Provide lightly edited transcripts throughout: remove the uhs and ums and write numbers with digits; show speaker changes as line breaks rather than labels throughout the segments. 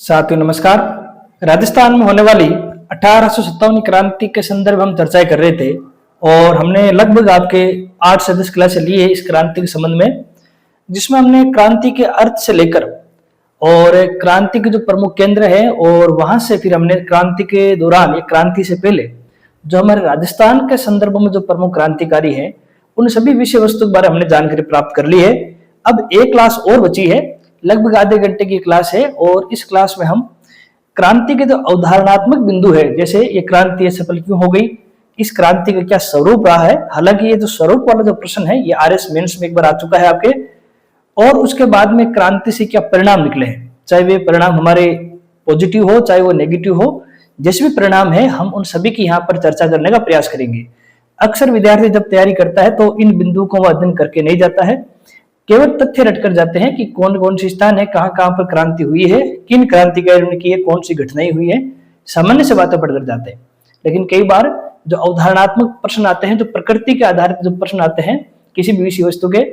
साथियों नमस्कार। राजस्थान में होने वाली 1857 क्रांति के संदर्भ हम चर्चाएं कर रहे थे और हमने लगभग आपके 8 से 10 क्लासें ली है इस क्रांति के संबंध में, जिसमें हमने क्रांति के अर्थ से लेकर और क्रांति के जो प्रमुख केंद्र है और वहां से फिर हमने क्रांति के दौरान या क्रांति से पहले जो हमारे राजस्थान के संदर्भ में जो प्रमुख क्रांतिकारी हैं उन सभी विषय वस्तु के बारे में हमने जानकारी प्राप्त कर ली है। अब एक क्लास और बची है, लगभग आधे घंटे की क्लास है और इस क्लास में हम क्रांति के जो अवधारणात्मक बिंदु है, जैसे ये क्रांति सफल क्यों हो गई, इस क्रांति का क्या स्वरूप रहा है। हालांकि ये जो स्वरूप वाला जो प्रश्न है ये आरएस मेंस में एक बार आ चुका है आपके, और उसके बाद में क्रांति से क्या परिणाम निकले हैं, चाहे वे परिणाम हमारे पॉजिटिव हो चाहे वो नेगेटिव हो, जैसे भी परिणाम है हम उन सभी की यहाँ पर चर्चा करने का प्रयास करेंगे। अक्सर विद्यार्थी जब तैयारी करता है तो इन बिंदुओं को वो अध्ययन करके नहीं जाता है, केवल तथ्य रट कर जाते हैं कि कौन कौन सी स्थान है, कहाँ कहाँ पर क्रांति हुई है, किन क्रांतिकारियों ने की है, कौन सी घटनाएं हुई है, सामान्य से बातें पढ़कर जाते हैं। लेकिन कई बार जो अवधारणात्मक प्रश्न आते हैं, जो प्रकृति के आधारित जो प्रश्न आते हैं किसी भी विषय वस्तु के,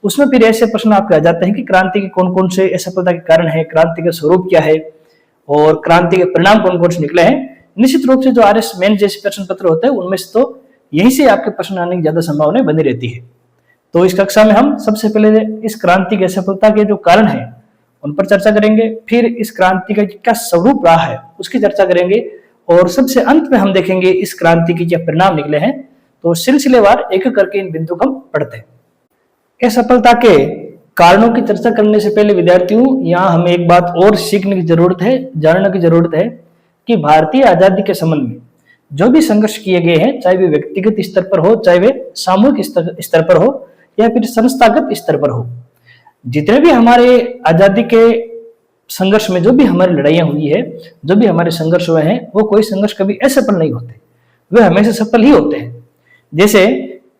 उसमें फिर ऐसे प्रश्न आपके आ जाते हैं कि क्रांति के कौन कौन से असफलता के कारण है, क्रांति का स्वरूप क्या है और क्रांति के परिणाम कौन कौन से निकले हैं। निश्चित रूप से जो आरएस मेन जैसे प्रश्न पत्र होते हैं उनमें से तो यहीं से आपके प्रश्न आने की ज्यादा संभावना बनी रहती है। तो इस कक्षा में हम सबसे पहले इस क्रांति की असफलता के जो कारण हैं उन पर चर्चा करेंगे, फिर इस क्रांति का क्या स्वरूप रहा है उसकी चर्चा करेंगे और सबसे अंत में हम देखेंगे इस क्रांति के क्या परिणाम निकले हैं। तो सिलसिलेवार एक एक करके इन बिंदु को हम पढ़ते हैं। असफलता के कारणों की चर्चा करने से पहले विद्यार्थियों यहाँ हमें एक बात और सीखने की जरूरत है, जानने की जरूरत है कि भारतीय आजादी के संबंध में जो भी संघर्ष किए गए हैं, चाहे वे व्यक्तिगत स्तर पर हो, चाहे वे सामूहिक स्तर पर हो या फिर संस्थागत स्तर पर हो, जितने भी हमारे आजादी के संघर्ष में जो भी हमारी लड़ाइयां हुई है, जो भी हमारे संघर्ष हुए हैं, वो कोई संघर्ष कभी असफल नहीं होते, वे हमेशा सफल ही होते हैं। जैसे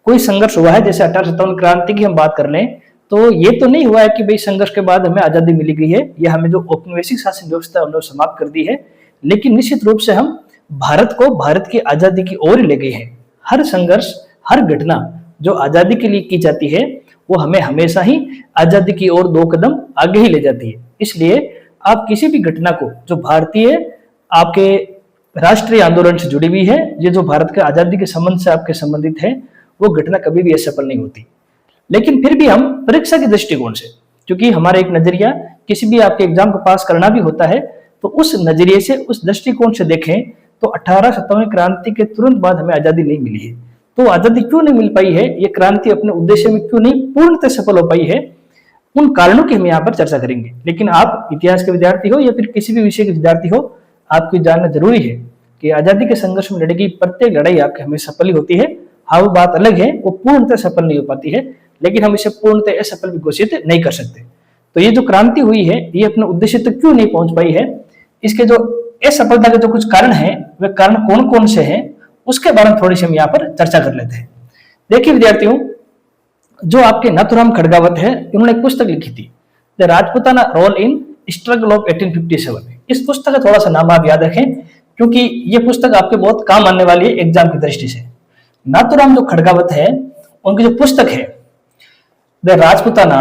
कोई संघर्ष हुआ है, जैसे 1857 क्रांति की हम बात कर लें, तो ये तो नहीं हुआ है कि भाई संघर्ष के बाद हमें आजादी मिली गई है या हमें जो औपनिवेशिक शासन व्यवस्था है उन्होंने समाप्त कर दी है, लेकिन निश्चित रूप से हम भारत को भारत की आजादी की ओर ले गए हैं। हर संघर्ष, हर घटना जो आजादी के लिए की जाती है वो हमें हमेशा ही आजादी की ओर 2 कदम आगे ही ले जाती है। इसलिए आप किसी भी घटना को जो भारतीय आपके राष्ट्रीय आंदोलन से जुड़ी हुई है, ये जो भारत के आजादी के संबंध से आपके संबंधित है, वो घटना कभी भी असफल नहीं होती। लेकिन फिर भी हम परीक्षा के दृष्टिकोण से, क्योंकि हमारा एक नजरिया किसी भी आपके एग्जाम को पास करना भी होता है, तो उस नजरिए से, उस दृष्टिकोण से देखें तो 1857 क्रांति के तुरंत बाद हमें आजादी नहीं मिली है। तो आजादी क्यों नहीं मिल पाई है, ये क्रांति अपने उद्देश्य में क्यों नहीं पूर्णतः सफल हो पाई है, उन कारणों की हम यहाँ पर चर्चा करेंगे। लेकिन आप इतिहास के विद्यार्थी हो या फिर किसी भी विषय के विद्यार्थी हो, आपको जानना जरूरी है कि आजादी के संघर्ष में लड़ी गई प्रत्येक लड़ाई आपके हमें सफल ही होती है। हाँ, वो बात अलग है, वो पूर्णतः सफल नहीं हो पाती है, लेकिन हम इसे पूर्णतः असफल भी घोषित नहीं कर सकते। तो ये जो क्रांति हुई है ये अपने उद्देश्य तक क्यों नहीं पहुंच पाई है, इसके जो असफलता के जो कुछ कारण है वे कारण कौन कौन से हैं, उसके बारे में थोड़ी सी हम यहाँ पर चर्चा कर लेते हैं। देखिए विद्यार्थियों, जो आपके नाथूराम खड़गावत है, इन्होंने एक पुस्तक लिखी थी, the Rajputana role in struggle of 1857। इस पुस्तक का थोड़ा सा नाम आप याद रखें, क्योंकि ये पुस्तक आपके बहुत काम आने वाली है एग्जाम की दृष्टि से। नाथूराम जो खड़गावत है, उनकी जो पुस्तक है द राजपूताना,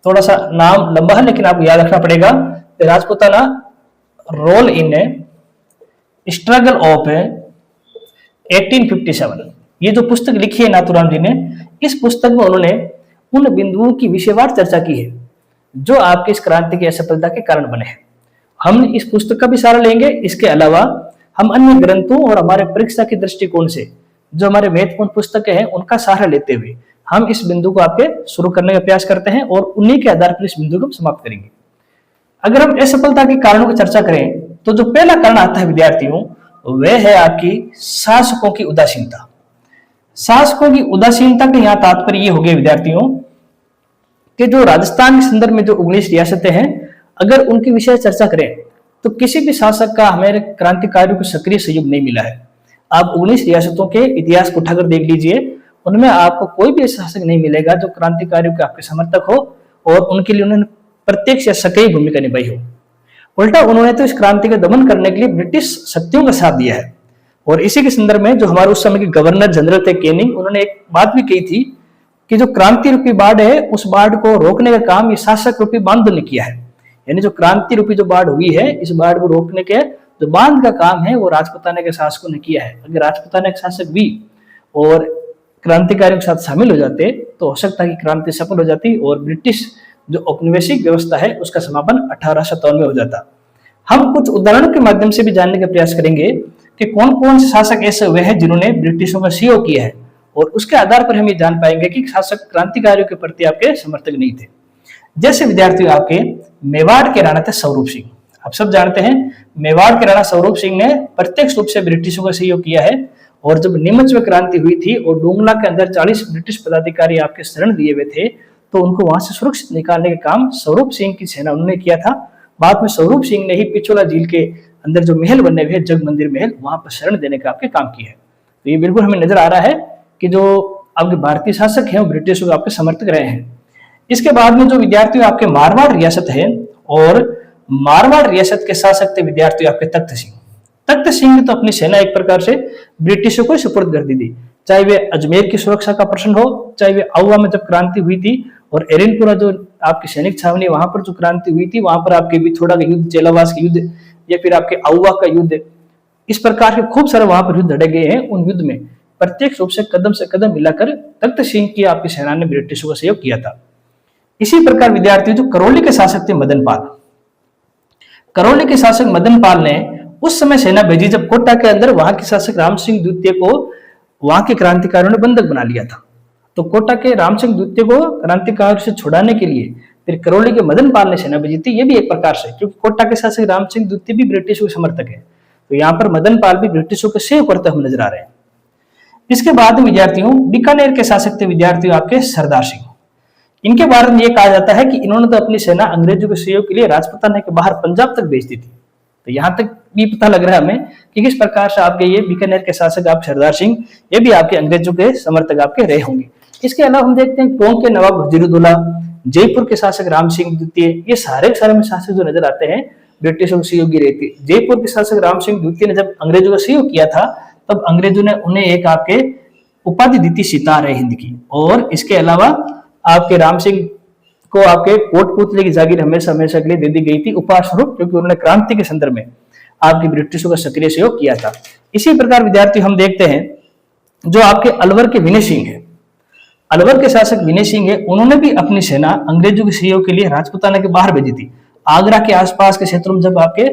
थोड़ा सा नाम लंबा है लेकिन आपको याद रखना पड़ेगा, the Rajputana role in struggle of 1857। ये जो पुस्तक लिखी है नाथूराम जी ने, इस पुस्तक में उन्होंने उन बिंदुओं की विषयवार चर्चा की है जो आपके इस क्रांति की असफलता के कारण बने हैं। हम इस पुस्तक का भी सहारा लेंगे, इसके अलावा हम अन्य ग्रंथों और हमारे परीक्षा के दृष्टिकोण से जो हमारे महत्वपूर्ण पुस्तकें हैं उनका सहारा लेते हुए हम इस बिंदु को आपके शुरू करने का प्रयास करते हैं और उन्हीं के आधार पर इस बिंदु को हम समाप्त करेंगे। अगर हम असफलता के कारणों की चर्चा करें तो जो पहला कारण आता है विद्यार्थियों, वह है आपकी शासकों की उदासीनता। शासकों की उदासीनता का यहाँ तात्पर्य ये हो गया विद्यार्थियों कि जो राजस्थान के संदर्भ में जो 19 रियासतें हैं, अगर उनके विषय चर्चा करें तो किसी भी शासक का हमारे क्रांतिकारियों को सक्रिय सहयोग नहीं मिला है। आप 19 रियासतों के इतिहास को उठाकर देख लीजिए, उनमें आपको कोई भी ऐसा शासक नहीं मिलेगा जो क्रांतिकारियों के आपके समर्थक हो और उनके लिए उन्होंने प्रत्यक्ष या सक्रिय भूमिका निभाई हो। उल्टा उन्होंने तो इस क्रांति का दमन करने के लिए ब्रिटिश शक्तियों का साथ दिया है। और इसी के संदर्भ में जो हमारे उस समय के गवर्नर जनरल थे केनिंग, उन्होंने एक बात भी कही थी कि जो क्रांति रूपी बाढ़ है उस बाढ़ को रोकने का काम ये शासक रूपी बांधव ने किया है। यानी जो क्रांति रूपी जो बाढ़ हुई है, इस बाढ़ को रोकने के जो बांध का काम है वो राजपूताना के शासकों ने किया है। अगर राजपूताना के शासक भी और क्रांतिकारियों के साथ शामिल हो जाते तो हो सकता है कि क्रांति सफल हो जाती और ब्रिटिश जो औपनिवेशिक व्यवस्था है उसका समापन 1857 में हो जाता। हम कुछ उदाहरणों के माध्यम से भी जानने का प्रयास करेंगे कि कौन कौन से शासक ऐसे हुए हैं जिन्होंने ब्रिटिशों का सहयोग किया है, और उसके आधार पर हम ये जान पाएंगे कि शासक क्रांतिकारियों के प्रति आपके समर्थक नहीं थे। जैसे विद्यार्थियों आपके मेवाड़ के राणा थे स्वरूप सिंह। आप सब जानते हैं मेवाड़ के राणा स्वरूप सिंह ने प्रत्यक्ष रूप से ब्रिटिशों का सहयोग किया है, और जब नीमच में क्रांति हुई थी और डोंगला के अंदर 40 ब्रिटिश पदाधिकारी आपके शरण दिए हुए थे, तो उनको वहां से सुरक्षित निकालने का काम स्वरूप सिंह की सेना उन्होंने किया था। बाद में स्वरूप सिंह ने ही पिछोला झील के अंदर जो महल बने हुए जग मंदिर महल, वहां पर शरण देने का आपके काम किया है। तो ये बिल्कुल हमें नजर आ रहा है कि जो आपके भारतीय शासक हैं वो ब्रिटिशों के आपके समर्थक रहे हैं। इसके बाद में जो विद्यार्थी आपके मारवाड़ रियासत है, और मारवाड़ रियासत के शासक थे विद्यार्थी आपके तख्त सिंह। तख्त सिंह ने तो अपनी सेना एक प्रकार से ब्रिटिशों को सुपुर्द कर दी थी, चाहे वे अजमेर की सुरक्षा का प्रश्न हो, चाहे वे आउवा में जब क्रांति हुई थी और एरिनपुरा जो आपकी सैनिक छावनी वहां पर जो क्रांति हुई थी, वहां पर आपके बिथोड़ा का युद्ध, चेलावास का युद्ध, या फिर आपके आउवा का युद्ध, इस प्रकार के खूब सारे वहां पर युद्ध लड़े गए हैं। उन युद्ध में प्रत्यक्ष रूप से कदम मिलाकर तख्त सिंह की आपकी सेना ने ब्रिटिशों का सहयोग किया था। इसी प्रकार विद्यार्थी जो करौली के शासक थे मदन पाल, करौली के शासक मदन पाल ने उस समय सेना भेजी जब कोटा के अंदर वहां के शासक राम सिंह द्वितीय को वहां के क्रांतिकारियों ने बंधक बना लिया था। तो कोटा के राम सिंह द्वितीय को क्रांतिकारियों से छुड़ाने के लिए फिर करौली के मदन पाल ने सेना भेजी थी। ये भी एक प्रकार से, क्योंकि कोटा के शासक राम सिंह द्वितीय भी ब्रिटिशों के समर्थक है, तो यहाँ पर मदन पाल भी ब्रिटिशों के सहयोग करते हुए नजर आ रहे हैं। इसके बाद विद्यार्थियों बीकानेर के शासक थे विद्यार्थियों आपके सरदार सिंह। इनके बारे में यह कहा जाता है कि इन्होंने तो अपनी सेना अंग्रेजों के सहयोग के लिए राजपूताना के बाहर पंजाब तक भेज दी थी। तो यहाँ तक भी पता लग रहा है हमें कि किस प्रकार से आपके ये बीकानेर के शासक आप सरदार सिंह ये भी आपके अंग्रेजों के समर्थक आपके रहे होंगे। इसके अलावा हम देखते हैं टोंक के नवाब वजीरुद्दौला, जयपुर के शासक राम सिंह द्वितीय, ये सारे में शासक जो नजर आते हैं ब्रिटिशों के सहयोगी रहते। जयपुर के शासक राम सिंह द्वितीय ने जब अंग्रेजों का सहयोग किया था तब अंग्रेजों ने उन्हें एक आपके उपाधि दी थी सितार हिंद की। और इसके अलावा आपके राम सिंह को आपके कोटपुतली की जागीर हमेशा के लिए दे दी गई थी उपहार स्वरूप, क्योंकि उन्होंने क्रांति के संदर्भ में आपके ब्रिटिशों का सक्रिय सहयोग किया था। इसी प्रकार विद्यार्थी हम देखते हैं जो आपके अलवर के विनय सिंह है, अलवर के शासक विनय सिंह है, उन्होंने भी अपनी सेना अंग्रेजों के सहयोग के लिए राजपूताना के बाहर भेजी थी। आगरा के आसपास के क्षेत्रों में जब आपके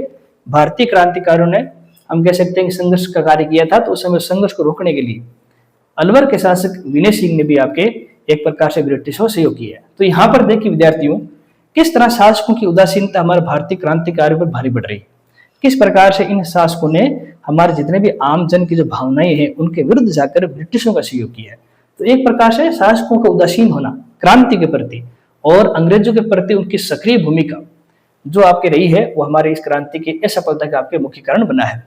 भारतीय क्रांतिकारियों ने हम कह सकते हैं संघर्ष का कार्य किया था, तो उस समय संघर्ष को रोकने के लिए अलवर के शासक विनय सिंह ने भी आपके एक प्रकार से ब्रिटिशों से सहयोग किया है। तो यहाँ पर देखिए विद्यार्थियों किस तरह शासकों की उदासीनता हमारे भारतीय क्रांतिकारियों पर भारी पड़ रही है, किस प्रकार से इन शासकों ने हमारे जितने भी आम जन की जो भावनाएं हैं उनके विरुद्ध जाकर ब्रिटिशों का सहयोग किया है। तो एक प्रकार से शासकों का उदासीन होना क्रांति के प्रति और अंग्रेजों के प्रति उनकी सक्रिय भूमिका जो आपके रही है वो हमारे इस क्रांति की असफलता का आपके मुख्य कारण बना है।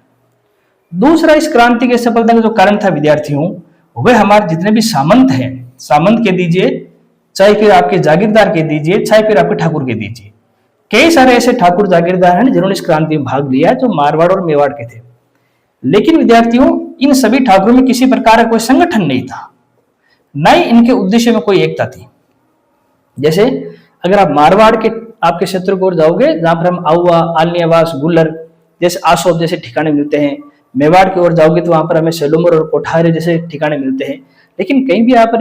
दूसरा इस क्रांति की असफलता का जो कारण था विद्यार्थियों, वह हमारे जितने भी सामंत हैं, सामंत के दीजिए, चाहे फिर आपके जागीरदार के दीजिए, चाहे फिर आपके ठाकुर के दीजिए, कई सारे ऐसे ठाकुर जागीरदार हैं जिन्होंने इस क्रांति में भाग लिया जो मारवाड़ और मेवाड़ के थे। लेकिन विद्यार्थियों इन सभी ठाकुरों में किसी प्रकार का कोई संगठन नहीं था, न ही इनके उद्देश्य में कोई एकता थी। जैसे अगर आप मारवाड़ के आपके क्षेत्र को जाओगे जहां पर हम आउवा, आलनियावास, गुल्लर जैसे आसोब जैसे ठिकाने मिलते हैं, मेवाड़ की ओर जाओगे तो वहां पर हमें सेलोमर और कोठारे जैसे ठिकाने मिलते हैं। लेकिन कहीं भी आप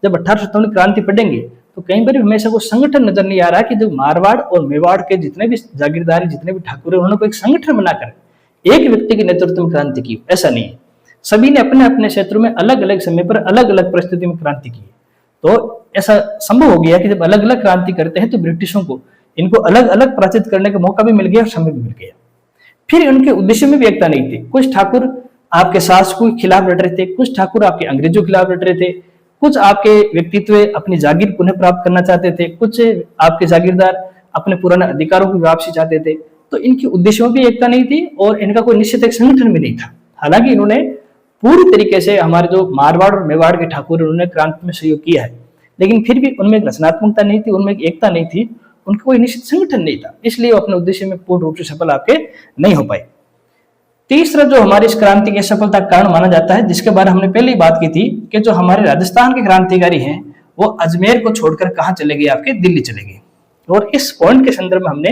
जब 1857 क्रांति पढ़ेंगे तो कहीं पर भी हमेशा कोई संगठन नजर नहीं आ रहा कि जो मारवाड़ और मेवाड़ के जितने भी जागीरदार जितने भी ठाकुर है उन्होंने कोई संगठन बनाकर एक व्यक्ति के नेतृत्व में क्रांति की, ऐसा नहीं है। सभी ने अपने अपने क्षेत्रों में अलग अलग समय पर अलग अलग परिस्थिति में क्रांति की। तो ऐसा संभव हो गया कि जब अलग अलग क्रांति करते हैं तो ब्रिटिशों को इनको अलग अलग पराजित करने का मौका भी मिल गया और समय भी मिल गया। फिर उनके उद्देश्य में भी एकता नहीं थी। कुछ ठाकुर आपके शासकों के खिलाफ लड़ रहे थे, कुछ ठाकुर आपके अंग्रेजों के खिलाफ लड़ रहे थे, कुछ आपके व्यक्तित्व अपनी जागीर पुनः प्राप्त करना चाहते थे, कुछ आपके जागीरदार अपने पुराने अधिकारों की वापसी चाहते थे। तो इनके उद्देश्यों में भी एकता नहीं थी और इनका कोई निश्चित एक संगठन भी नहीं था। हालांकि इन्होंने पूरी तरीके से हमारे जो मारवाड़ और मेवाड़ के ठाकुर उन्होंने क्रांति में सहयोग किया है, लेकिन फिर भी उनमें एक रचनात्मकता नहीं थी, उनमें एक एकता नहीं थी, उनका कोई निश्चित संगठन नहीं था, इसलिए वो अपने उद्देश्य में पूर्ण रूप से सफल आपके नहीं हो पाए। तीसरा जो हमारी इस क्रांति की सफलता का कारण माना जाता है, जिसके बारे में हमने पहले ही बात की थी कि जो हमारे राजस्थान के क्रांतिकारी हैं वो अजमेर को छोड़कर कहाँ चले गए, आपके दिल्ली चले गए। और इस पॉइंट के संदर्भ में हमने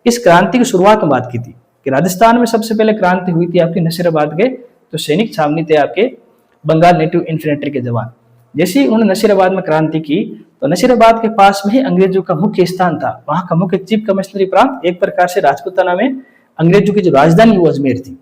इस क्रांति की शुरुआत में बात की थी कि राजस्थान में सबसे पहले क्रांति हुई थी आपकी नसीराबाद के जो सैनिक छावनी थे आपके बंगाल नेटिव इन्फेंट्री के जवान। जैसे ही उन्होंने नसीराबाद में क्रांति की तो नसीराबाद के पास में ही अंग्रेजों का मुख्य स्थान था, वहां का मुख्य चीफ कमिश्नरी प्रांत एक प्रकार से राजपूताना में अंग्रेजों की जो राजधानी वो अजमेर थी।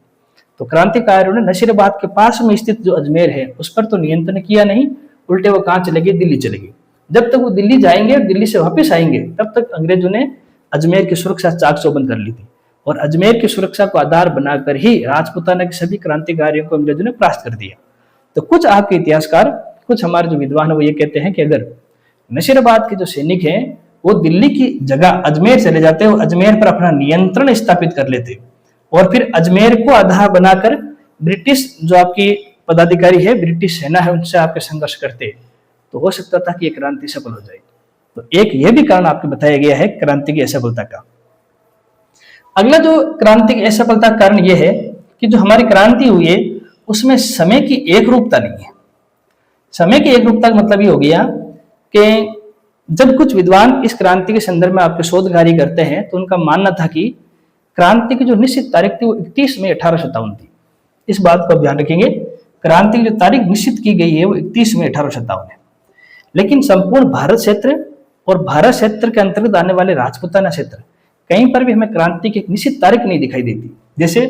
तो क्रांतिकारियों ने नसीराबाद के पास में स्थित जो अजमेर है उस पर तो नियंत्रण किया नहीं, उल्टे वो कहां चले गए, दिल्ली चले गए। जब तक वो दिल्ली जाएंगे और दिल्ली से वापस आएंगे तब तक अंग्रेजों ने अजमेर की सुरक्षा चाक चौबंद कर ली थी और अजमेर की सुरक्षा को आधार बनाकर ही राजपूताना के सभी क्रांतिकारियों को अंग्रेजों ने परास्त कर दिया। तो कुछ आपके इतिहासकार, कुछ हमारे जो विद्वान है वो ये कहते हैं कि अगर नसीराबाद के जो सैनिक हैं वो दिल्ली की जगह अजमेर चले जाते और अजमेर पर अपना नियंत्रण स्थापित कर लेते और फिर अजमेर को आधार बनाकर ब्रिटिश जो आपकी पदाधिकारी है, ब्रिटिश सेना है, उनसे आपके संघर्ष करते तो हो सकता था कि ये क्रांति सफल हो जाए। तो एक ये भी कारण आपको बताया गया है क्रांति की असफलता का। अगला जो क्रांति की असफलता का कारण यह है कि जो हमारी क्रांति हुई है उसमें समय की एक रूपता नहीं है। समय की एक रूपता का मतलब ये हो गया कि जब कुछ विद्वान इस क्रांति के संदर्भ में आपके शोध कार्य करते हैं तो उनका मानना था कि क्रांति की जो निश्चित तारीख थी वो 31 मई 1857 थी। इस बात को आप ध्यान रखेंगे, क्रांति की जो तारीख निश्चित की गई है वो 31 मई 1857 है। लेकिन संपूर्ण भारत क्षेत्र और भारत क्षेत्र के अंतर्गत आने वाले राजपूताना क्षेत्र कहीं पर भी हमें क्रांति की एक निश्चित तारीख नहीं दिखाई देती। जैसे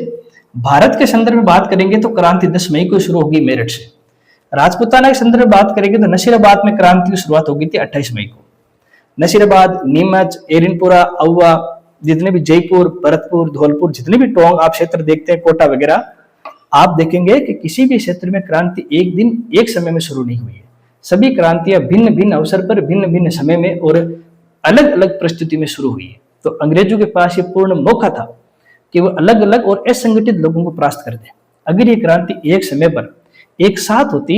भारत के संदर्भ में बात करेंगे तो क्रांति 10 मई को शुरू होगी मेरठ से। राजपूताना के संदर्भ में बात करेंगे तो नसीराबाद में क्रांति की शुरुआत होगी थी 28 मई को। नसीराबाद, नीमच, एरिनपुरा, अहुआ, जितने भी जयपुर, भरतपुर, धौलपुर, जितने भी टोंक आप क्षेत्र देखते हैं, कोटा वगैरह, आप देखेंगे कि किसी भी क्षेत्र में क्रांति एक दिन एक समय में शुरू नहीं हुई है। सभी क्रांतियां भिन्न भिन्न अवसर पर, भिन्न भिन्न समय में और अलग अलग परिस्थिति में शुरू हुई है। तो अंग्रेजों के पास ये पूर्ण मौका था कि वो अलग अलग और असंगठित लोगों को परास्त कर दें। अगर ये क्रांति एक समय पर एक साथ होती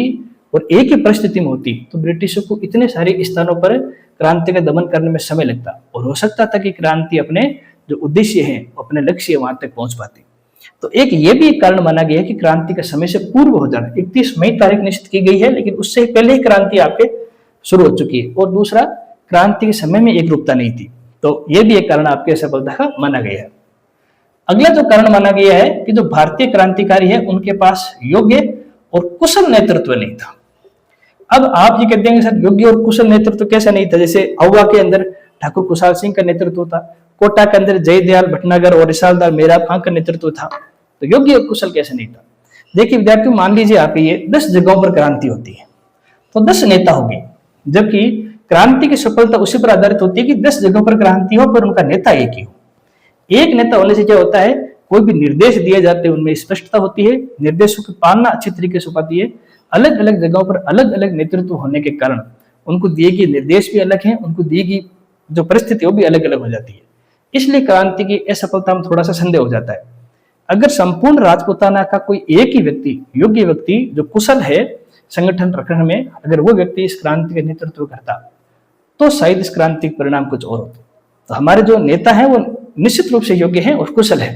और एक ही परिस्थिति में होती तो ब्रिटिशों को इतने सारे स्थानों पर क्रांति का दमन करने में समय लगता और हो सकता था कि क्रांति अपने जो उद्देश्य है, अपने लक्ष्य वहां तक पहुंच पाती। तो एक ये भी कारण माना गया है कि क्रांति का समय से पूर्व हो जाना। 31 मई तारीख निश्चित की गई है लेकिन उससे पहले ही क्रांति आपके शुरू हो चुकी है। और दूसरा, क्रांति के समय में एक रूपता नहीं थी। तो ये भी एक कारण आपके असफलता का माना गया है। अगला जो कारण माना गया है कि जो भारतीय क्रांतिकारी है उनके पास योग्य और कुशल नेतृत्व नहीं था। अब आप ये कहते हैं सर योग्य और कुशल नेतृत्व कैसा नहीं था? जैसे अहुआ के अंदर ठाकुर कुशाल सिंह का नेतृत्व था, कोटा के अंदर जयदयाल भटनागर और रिसालदार मेहराब खां का नेतृत्व था, तो योग्य और कुशल कैसे नहीं था? देखिए विद्यार्थियों, मान लीजिए आप ये 10 जगहों पर क्रांति होती है तो 10 नेता होंगे, जबकि क्रांति की सफलता उसी पर आधारित होती है कि 10 जगहों पर क्रांति हो पर उनका नेता एक ही हो। एक नेता होने से क्या होता है, कोई भी निर्देश दिए जाते हैं उनमें स्पष्टता होती है, निर्देशों की पालना अच्छी तरीके से पाती है। अलग अलग जगहों पर अलग अलग नेतृत्व होने के कारण उनको दिए गए निर्देश भी अलग हैं, उनको दी गई जो परिस्थिति वो भी अलग अलग हो जाती है। इसलिए क्रांति की असफलता में थोड़ा सा संदेह हो जाता है। अगर संपूर्ण राजपूताना का कोई एक ही व्यक्ति, योग्य व्यक्ति जो कुशल है संगठन रखने में, अगर वो व्यक्ति इस क्रांति का नेतृत्व करता तो शायद इस क्रांति के परिणाम कुछ और होते। तो हमारे जो नेता हैं वो निश्चित रूप से योग्य हैं और कुशल है,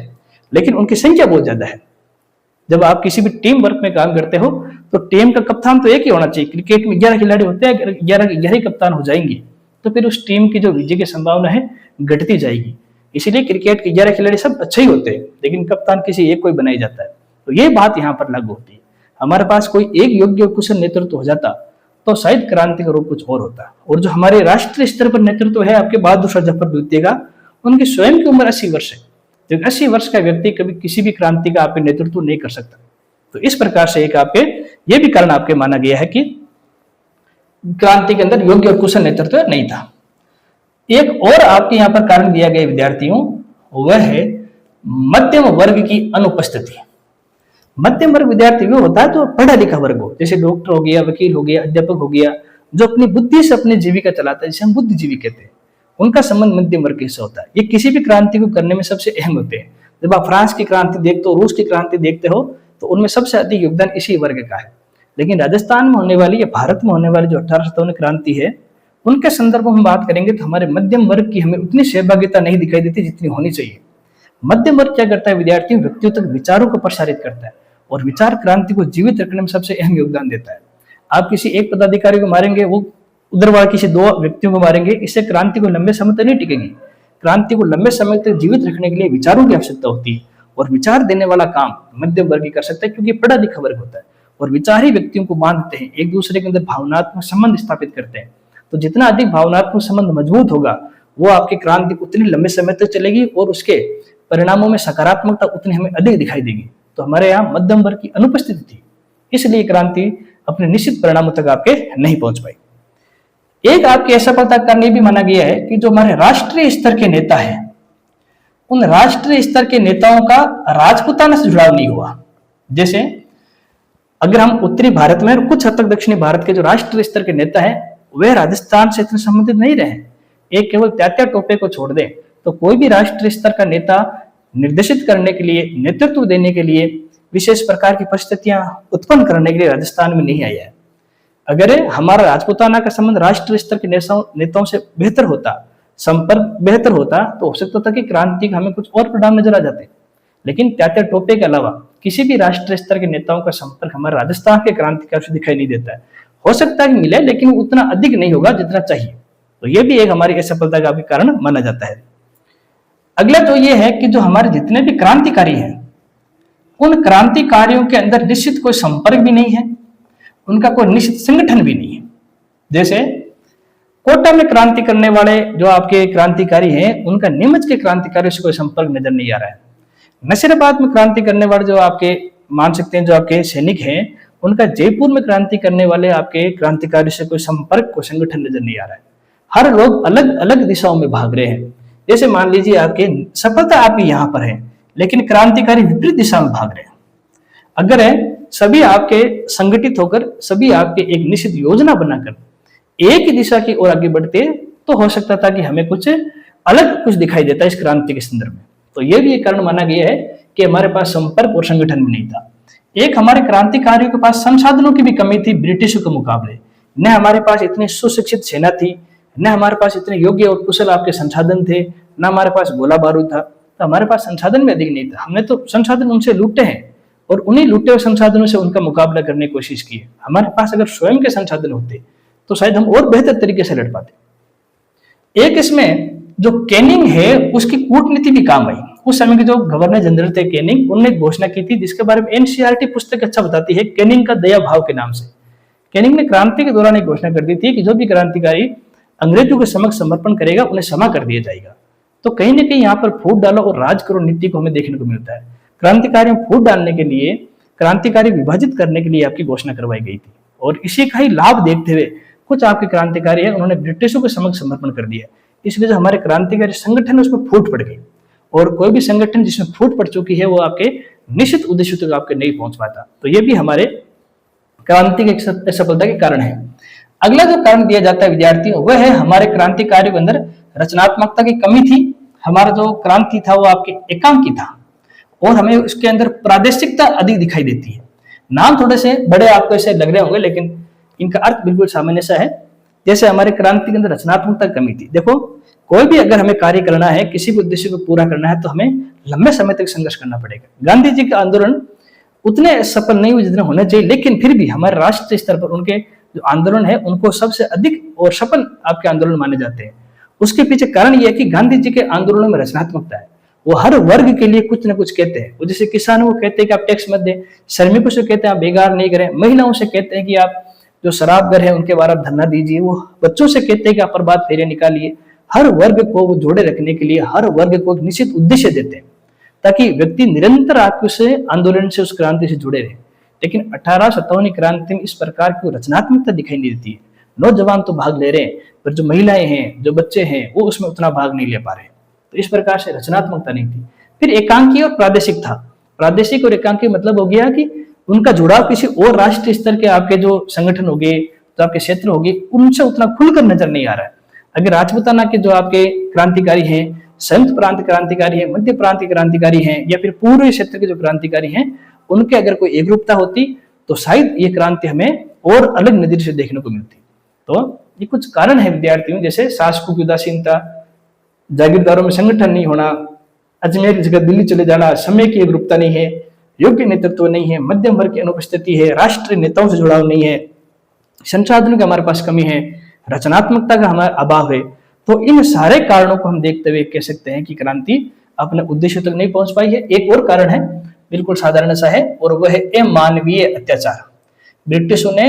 लेकिन उनकी संख्या बहुत ज्यादा है। जब आप किसी भी टीम वर्क में काम करते हो तो टीम का कप्तान तो एक ही होना चाहिए। क्रिकेट में 11 खिलाड़ी होते हैं, 11 कप्तान हो जाएंगे तो फिर उस टीम की जो विजय की संभावना है घटती जाएगी। इसीलिए क्रिकेट के 11 खिलाड़ी सब अच्छे ही होते हैं, लेकिन कप्तान किसी एक कोई बनाई जाता है। तो ये बात यहाँ पर लागू होती है। हमारे पास कोई एक योग्य और कुशल नेतृत्व हो जाता तो शायद क्रांति का रूप कुछ और होता। और जो हमारे राष्ट्रीय स्तर पर नेतृत्व है आपके बहादुर शाह जफर द्वितीय का, उनकी स्वयं की उम्र 80 वर्ष है। तो 80 वर्ष का व्यक्ति कभी किसी भी क्रांति का आपके नेतृत्व नहीं कर सकता। तो इस प्रकार से एक आपके ये भी कारण आपके माना गया है कि क्रांति के अंदर योग्य और कुशल नेतृत्व नहीं था। एक और आपके यहाँ पर कारण दिया गया विद्यार्थियों, वह है मध्यम वर्ग की अनुपस्थिति। मध्यम वर्ग विद्यार्थी वो होता है जो पढ़ा लिखा वर्ग हो, जैसे डॉक्टर हो गया, वकील हो गया, अध्यापक हो गया, जो अपनी बुद्धि से अपनी जीविका चलाता है, जिसे हम बुद्धिजीवी कहते हैं। उनका संबंध मध्यम वर्ग से होता है। ये किसी भी क्रांति को करने में सबसे अहम होते हैं। जब आप फ्रांस की क्रांति देखते हो, रूस की क्रांति देखते हो, तो उनमें सबसे अधिक योगदान इसी वर्ग का है। लेकिन राजस्थान में होने वाली या भारत में होने वाली जो 1857 क्रांति है, उनके संदर्भ में हम बात करेंगे तो हमारे मध्यम वर्ग की हमें उतनी सहभागिता नहीं दिखाई देती जितनी होनी चाहिए। मध्यम वर्ग क्या करता है विद्यार्थियों, व्यक्तियों तक विचारों को प्रसारित करता है और विचार क्रांति को जीवित रखने में सबसे अहम योगदान देता है। आप किसी एक पदाधिकारी को मारेंगे, वो उधर वाले किसी 2 व्यक्तियों को मारेंगे, इससे क्रांति को लंबे समय तक नहीं टिकेगी। क्रांति को लंबे समय तक जीवित रखने के लिए विचारों की आवश्यकता होती है, और विचार देने वाला काम मध्यम वर्ग ही कर सकता है, क्योंकि पढ़ा लिखा वर्ग होता है, और विचार ही व्यक्तियों को बांधते हैं, एक दूसरे के अंदर भावनात्मक संबंध स्थापित करते हैं। तो जितना अधिक भावनात्मक संबंध मजबूत होगा, वो आपकी क्रांति उतनी लंबे समय तक चलेगी और उसके परिणामों में सकारात्मकता उतनी हमें अधिक दिखाई देगी। तो हमारे यहाँ मध्यम वर्ग की अनुपस्थिति थी, इसलिए क्रांति अपने निश्चित परिणामों तक आपके नहीं पहुंच पाई। एक आपकी असफलता का कारण ये भी माना गया है कि जो हमारे राष्ट्रीय स्तर के नेता हैं, उन राष्ट्रीय स्तर के नेताओं का राजपूताना से जुड़ाव नहीं हुआ। जैसे अगर हम उत्तरी भारत में और कुछ हद तक दक्षिणी भारत के जो राष्ट्रीय स्तर के नेता हैं, वे राजस्थान से इतने संबंधित नहीं रहे। एक केवल तात्या टोपे को छोड़ दें तो कोई भी राष्ट्रीय स्तर का नेता निर्देशित करने के लिए, नेतृत्व देने के लिए, विशेष प्रकार की परिस्थितियां उत्पन्न करने के लिए राजस्थान में नहीं आया है। अगर हमारा राजपूताना का संबंध राष्ट्रीय स्तर के नेताओं से बेहतर होता, संपर्क बेहतर होता, तो हो सकता था कि क्रांति का हमें कुछ और परिणाम नजर आ जाते। लेकिन तात्या टोपे के अलावा किसी भी राष्ट्रीय स्तर के नेताओं का संपर्क हमारे राजस्थान के क्रांतिकारियों से दिखाई नहीं देता है। हो सकता है कि मिले, लेकिन उतना अधिक नहीं होगा जितना चाहिए। तो ये भी एक हमारी असफलता का भी कारण माना जाता है। अगला तो ये है कि जो हमारे जितने भी क्रांतिकारी हैं, उन क्रांतिकारियों के अंदर निश्चित कोई संपर्क भी नहीं है, उनका कोई निश्चित संगठन भी नहीं है। जैसे कोटा में क्रांति करने वाले जो आपके क्रांतिकारी हैं, उनका नीमच के क्रांतिकारियों से कोई संपर्क नजर नहीं आ रहा है। नसीराबाद में क्रांति करने वाले जो आपके मान सकते हैं जो आपके सैनिक हैं, उनका जयपुर में क्रांति करने वाले आपके क्रांतिकारी से कोई संपर्क, कोई संगठन नजर नहीं आ रहा है। हर लोग अलग अलग दिशाओं में भाग रहे हैं। जैसे मान लीजिए आपके सफलता आपकी यहाँ पर है, लेकिन क्रांतिकारी विपरीत दिशा में भाग रहे हैं। अगर सभी आपके संगठित होकर, सभी आपके एक निश्चित योजना बनाकर एक ही दिशा की ओर आगे बढ़ते, तो हो सकता था कि हमें कुछ अलग कुछ दिखाई देता इस क्रांति के संदर्भ में। तो यह भी एक कारण माना गया है कि हमारे पास संपर्क और संगठन भी नहीं था। एक हमारे क्रांतिकारियों के पास संसाधनों की भी कमी थी ब्रिटिशों के मुकाबले। न हमारे पास इतनी सुशिक्षित सेना थी, न हमारे पास इतने योग्य और कुशल आपके संसाधन थे, न हमारे पास गोला बारूद था। तो हमारे पास संसाधन भी अधिक नहीं था। हमने तो संसाधन उनसे लूटे हैं और उन्हीं लूटे हुए संसाधनों से उनका मुकाबला करने की कोशिश की है। हमारे पास अगर स्वयं के संसाधन होते तो शायद हम और बेहतर तरीके से लड़ पाते। एक इसमें जो कैनिंग है, उसकी कूटनीति भी काम आई। उस समय के जो गवर्नर जनरल थे कैनिंग, उन्होंने घोषणा की थी, जिसके बारे में एनसीईआरटी पुस्तक अच्छा बताती है, कैनिंग का दया भाव के नाम से। कैनिंग ने क्रांति के दौरान एक घोषणा कर दी थी कि जो भी क्रांतिकारी अंग्रेजों के समक्ष समर्पण करेगा, उन्हें क्षमा कर दिया जाएगा। तो कहीं ना कहीं यहाँ पर फूट डालो और राज करो नीति को हमें देखने को मिलता है। क्रांतिकारियों फूट डालने के लिए, क्रांतिकारी विभाजित करने के लिए आपकी घोषणा करवाई गई थी, और इसी का ही लाभ देखते हुए कुछ आपके क्रांतिकारी है, उन्होंने ब्रिटिशों के समक्ष समर्पण कर दिया। इस वजह से हमारे क्रांतिकारी संगठन उसमें फूट पड़ गई, और कोई भी संगठन जिसमें फूट पड़ चुकी है वो आपके निश्चित उद्देश्य तक आपके नहीं पहुंच पाता। तो ये भी हमारे क्रांति की सफलता के कारण है। अगला जो कारण दिया जाता है विद्यार्थियों, वह है हमारे क्रांतिकारियों के अंदर रचनात्मकता की कमी थी। हमारा जो क्रांति था वो आपके एकांकी था, और हमें उसके अंदर प्रादेशिकता अधिक दिखाई देती है। नाम थोड़े से बड़े आपको ऐसे लग रहे होंगे, लेकिन इनका अर्थ बिल्कुल सामान्य सा है। जैसे हमारे क्रांति के अंदर रचनात्मकता की कमी थी। देखो, कोई भी अगर हमें कार्य करना है, किसी भी उद्देश्य को पूरा करना है, तो हमें लंबे समय तक संघर्ष करना पड़ेगा। गांधी जी के आंदोलन उतने सफल नहीं हुए जितने होने चाहिए, लेकिन फिर भी हमारे राष्ट्रीय स्तर पर उनके जो आंदोलन है, उनको सबसे अधिक और सफल आपके आंदोलन माने जाते हैं। उसके पीछे कारण यह है कि गांधी जी के आंदोलनों में रचनात्मकता है। वो हर वर्ग के लिए कुछ ना कुछ कहते हैं। वो जैसे किसानों को कहते हैं कि आप टैक्स मत दें, श्रमिकों से कहते हैं आप बेकार नहीं करें, महिलाओं से कहते हैं कि आप जो शराबगर है उनके बारे में धरना दीजिए, वो बच्चों से कहते हैं कि आप प्रभात फेरे निकालिए। हर वर्ग को वो जोड़े रखने के लिए हर वर्ग को एक निश्चित उद्देश्य देते हैं, ताकि व्यक्ति निरंतर आपके से आंदोलन से, उस क्रांति से जुड़े रहे। लेकिन 1857 क्रांति में इस प्रकार की रचनात्मकता दिखाई नहीं देती है। नौजवान तो भाग ले रहे हैं, पर जो महिलाएं हैं, जो बच्चे हैं, वो उसमें उतना भाग नहीं ले पा रहे। तो इस प्रकार से रचनात्मकता नहीं थी। फिर एकांकी और प्रादेशिक था। प्रादेशिक और एकांकी मतलब हो गया कि उनका जुड़ाव किसी और राष्ट्रीय स्तर के आपके जो संगठन हो गए, जो आपके क्षेत्र हो गए, उनसे उतना खुलकर नजर नहीं आ रहा है। अगर राजपूताना के जो आपके क्रांतिकारी हैं, संयुक्त प्रांत क्रांतिकारी हैं, मध्य प्रांत के क्रांतिकारी हैं, या फिर पूर्वी क्षेत्र के जो क्रांतिकारी हैं, उनके अगर कोई एकरूपता होती तो शायद ये क्रांति हमें और अलग नजरिए से देखने को मिलती। तो ये कुछ कारण है विद्यार्थियों, जैसे शासकों की उदासीनता, जागीरदारों में संगठन नहीं होना, अजमेर की जगह दिल्ली चले जाना, समय की एकरूपता नहीं है, योग्य नेतृत्व नहीं है, मध्यम वर्ग की अनुपस्थिति है, राष्ट्रीय नेताओं से जुड़ाव नहीं है, संसाधनों की हमारे पास कमी है, रचनात्मकता का हमारा अभाव है। तो इन सारे कारणों को हम देखते हुए कह सकते हैं कि क्रांति अपने उद्देश्य तक नहीं पहुंच पाई है। एक और कारण है, बिल्कुल साधारण सा है, और वह है अमानवीय अत्याचार। ब्रिटिशों ने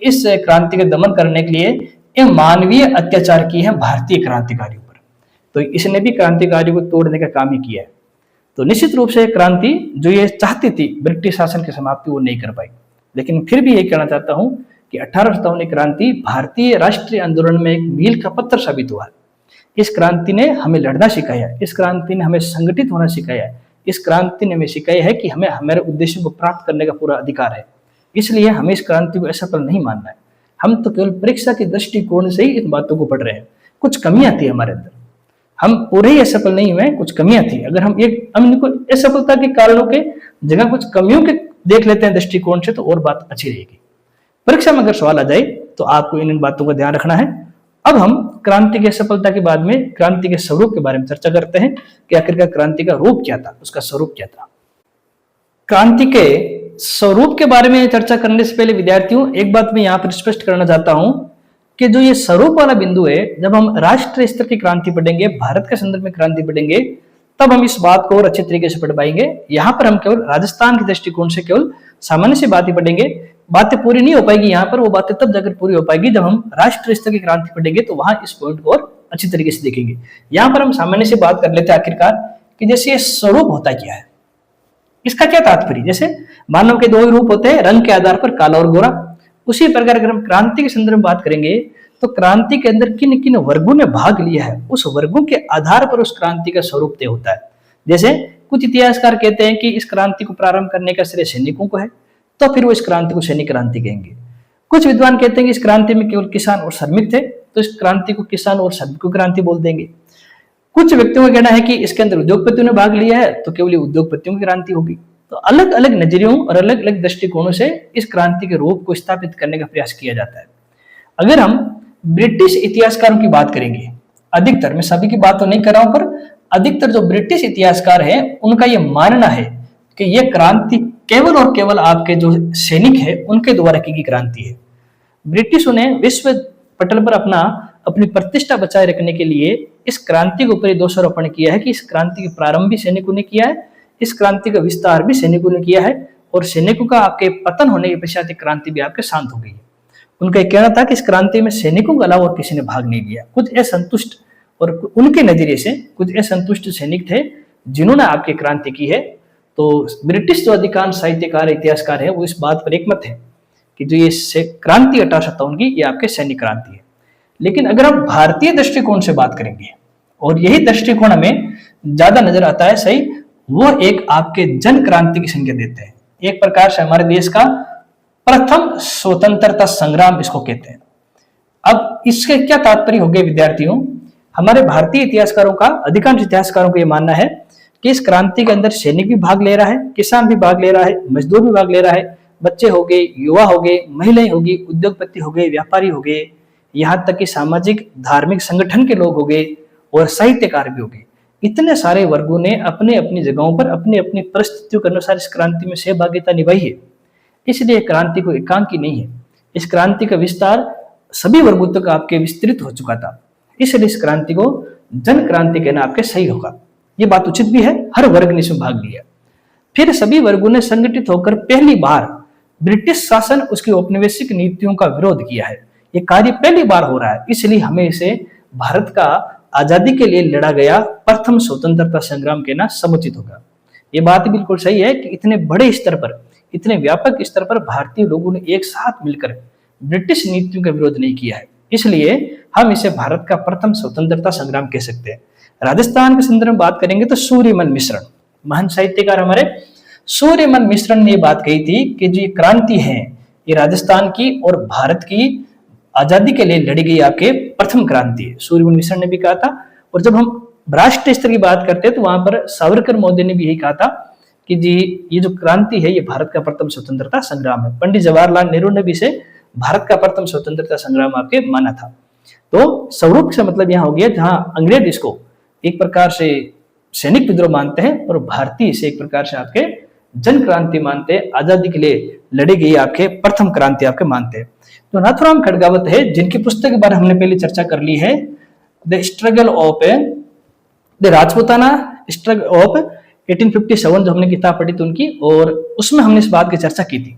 इस क्रांति का दमन करने के लिए मानवीय अत्याचार किए हैं भारतीय क्रांतिकारियों पर। तो इसने भी क्रांतिकारियों को तोड़ने का काम ही किया है। तो निश्चित रूप से क्रांति जो ये चाहती थी ब्रिटिश शासन की समाप्ति, वो नहीं कर पाई। लेकिन फिर भी ये कहना चाहता हूं कि 1857 क्रांति भारतीय राष्ट्रीय आंदोलन में एक मील का पत्थर साबित हुआ। इस क्रांति ने हमें लड़ना सिखाया, इस क्रांति ने हमें संगठित होना सिखाया, इस क्रांति ने हमें सिखाया है कि हमें हमारे उद्देश्यों को प्राप्त करने का पूरा अधिकार है। इसलिए हमें इस क्रांति को असफल नहीं मानना है। हम तो केवल परीक्षा के दृष्टिकोण से ही इन बातों को पढ़ रहे हैं। कुछ कमियां थी हमारे अंदर, हम पूरे ही असफल नहीं हुए, कुछ कमियां थी। अगर हम इनको असफलता के कारणों के जगह कुछ कमियों के देख लेते हैं दृष्टिकोण से, तो और बात अच्छी रहेगी। परीक्षा में अगर सवाल आ जाए तो आपको इन बातों का ध्यान रखना है। अब हम क्रांति की असफलता के बाद में क्रांति के स्वरूप के बारे में चर्चा करते हैं कि आखिरकार क्रांति का रूप क्या था, उसका स्वरूप क्या था। क्रांति के स्वरूप के बारे में चर्चा करने से पहले विद्यार्थियों, एक बात मैं यहाँ पर स्पष्ट करना चाहता हूं कि जो ये स्वरूप वाला बिंदु है, जब हम राष्ट्रीय स्तर की क्रांति पढ़ेंगे, भारत के संदर्भ में क्रांति पढ़ेंगे, तब हम इस बात को और अच्छे तरीके से पढ़ पाएंगे। यहाँ पर हम केवल राजस्थान के दृष्टिकोण से केवल सामान्य सी बातें पढ़ेंगे, बातें पूरी नहीं हो पाएगी। यहाँ पर वो बातें तब जाकर पूरी हो पाएगी जब हम राष्ट्रीय स्तर की क्रांति पढ़ेंगे, तो वहां इस पॉइंट को और अच्छी तरीके से देखेंगे। यहाँ पर हम सामान्य से बात कर लेते हैं आखिरकार कि जैसे ये स्वरूप होता क्या है, इसका क्या तात्पर्य। जैसे मानव के दो ही रूप होते हैं, रंग के आधार पर काला और गोरा। उसी प्रकार अगर हम क्रांति के संदर्भ में बात करेंगे तो क्रांति के अंदर किन किन वर्गों ने भाग लिया है, उस वर्गों के आधार पर उस क्रांति का स्वरूप तय होता है। जैसे कुछ इतिहासकार कहते हैं कि इस क्रांति को प्रारंभ करने का श्रेय सैनिकों को है, तो फिर वो इस क्रांति को सैनिक क्रांति कहेंगे। कुछ विद्वान कहते हैं कि इस क्रांति में केवल किसान और श्रमिक थे, तो इस क्रांति को किसान और श्रमिक क्रांति बोल देंगे। कुछ व्यक्तियों का कहना है कि इसके अंदर उद्योगपतियों ने भाग लिया है, तो केवल उद्योगपतियों की क्रांति होगी। तो अलग अलग नजरियों और अलग अलग दृष्टिकोणों से इस क्रांति के रूप को स्थापित करने का प्रयास किया जाता है। अगर हम ब्रिटिश इतिहासकारों की बात करेंगे, अधिकतर, मैं सभी की बात तो नहीं कर रहा हूं, पर अधिकतर जो ब्रिटिश इतिहासकार हैं उनका यह मानना है कि यह क्रांति केवल और केवल आपके जो सैनिक है उनके द्वारा की गई क्रांति है। ब्रिटिशों ने विश्व पटल पर अपनी प्रतिष्ठा बचाए रखने के लिए इस क्रांति के ऊपर दोषारोपण किया है कि इस क्रांति के प्रारंभ भी सैनिकों ने किया है, इस क्रांति का विस्तार भी सैनिकों ने किया है, और सैनिकों का आपके पतन होने के पश्चात क्रांति भी आपके शांत हो गई है। उनका एक कहना था कि इस क्रांति में सैनिकों के अलावा और किसी ने भाग नहीं लिया। कुछ असंतुष्ट, और उनके नजरिए से कुछ असंतुष्ट सैनिक थे जिन्होंने आपकी क्रांति की है। तो ब्रिटिश जो अधिकांश साहित्यकार इतिहासकार है वो इस बात पर एकमत है कि जो ये क्रांति 1857 की, ये आपके सैनिक क्रांति है। लेकिन अगर हम भारतीय दृष्टिकोण से बात करेंगे, और यही दृष्टिकोण हमें ज्यादा नजर आता है सही, वो एक आपके जन क्रांति की संज्ञा देते हैं। एक प्रकार से हमारे देश का प्रथम स्वतंत्रता संग्राम इसको कहते हैं। अब इसके क्या तात्पर्य हो गए विद्यार्थियों, हमारे भारतीय इतिहासकारों का, अधिकांश इतिहासकारों का यह मानना है कि इस क्रांति के अंदर सैनिक भी भाग ले रहा है, किसान भी भाग ले रहा है, मजदूर भी भाग ले रहा है, बच्चे हो गए, युवा हो गए, महिलाएं होगी, उद्योगपति हो गए, व्यापारी हो गए, यहाँ तक कि सामाजिक धार्मिक संगठन के लोग हो गए, और साहित्यकार भी हो गए। इतने सारे वर्गों ने अपने अपनी जगहों पर अपनी अपनी परिस्थितियों के अनुसार इस क्रांति में सहभागिता निभाई है। इसलिए क्रांति को एकांकी नहीं है, इस क्रांति का विस्तार सभी वर्गों तक आपके विस्तृत हो चुका था। इसलिए इस क्रांति को जन क्रांति कहना आपके सही होगा। ये बात उचित भी है, हर वर्ग ने इसमें भाग लिया। फिर सभी वर्गों ने संगठित होकर पहली बार ब्रिटिश शासन, उसकी औपनिवेशिक नीतियों का विरोध किया है। ये कार्य पहली बार हो रहा है, इसलिए हमें इसे भारत का आजादी के लिए लड़ा गया प्रथम स्वतंत्रता संग्राम कहना समुचित होगा। ये बात बिल्कुल सही है कि इतने बड़े स्तर पर, इतने व्यापक स्तर पर भारतीय लोगों ने एक साथ मिलकर ब्रिटिश नीतियों का विरोध नहीं किया है, इसलिए हम इसे भारत का प्रथम स्वतंत्रता संग्राम कह सकते हैं। राजस्थान के संदर्भ में बात करेंगे तो सूर्यमन मिश्रण, महान साहित्यकार हमारे सूर्यमन मिश्रण ने बात कही थी कि जो ये क्रांति है ये राजस्थान की और भारत की आजादी के लिए लड़ी गई आपके प्रथम क्रांति है, सूर्यमन मिश्रण ने भी कहा था। और जब हम राष्ट्रीय स्तर की बात करते हैं तो वहां पर सावरकर महोदय ने भी यही कहा था कि जी ये जो क्रांति है ये भारत का प्रथम स्वतंत्रता संग्राम है। पंडित जवाहरलाल नेहरू ने भी इसे भारत का प्रथम स्वतंत्रता संग्राम आपके माना था। तो स्वरूप से मतलब यहाँ हो गया जहां अंग्रेज इसको एक प्रकार से सैनिक विद्रोह मानते हैं और भारतीय इसे एक प्रकार से आपके जन क्रांति मानते हैं, आजादी के लिए लड़ी गई आपके प्रथम क्रांति आपके मानते हैं। तो नाथुराम खड़गावत है जिनकी पुस्तक के बारे में हमने पहले चर्चा कर ली है, the struggle of the Rajputana struggle of 1857 जो हमने किताब पढ़ी थी उनकी, और उसमें हमने इस बात की चर्चा की थी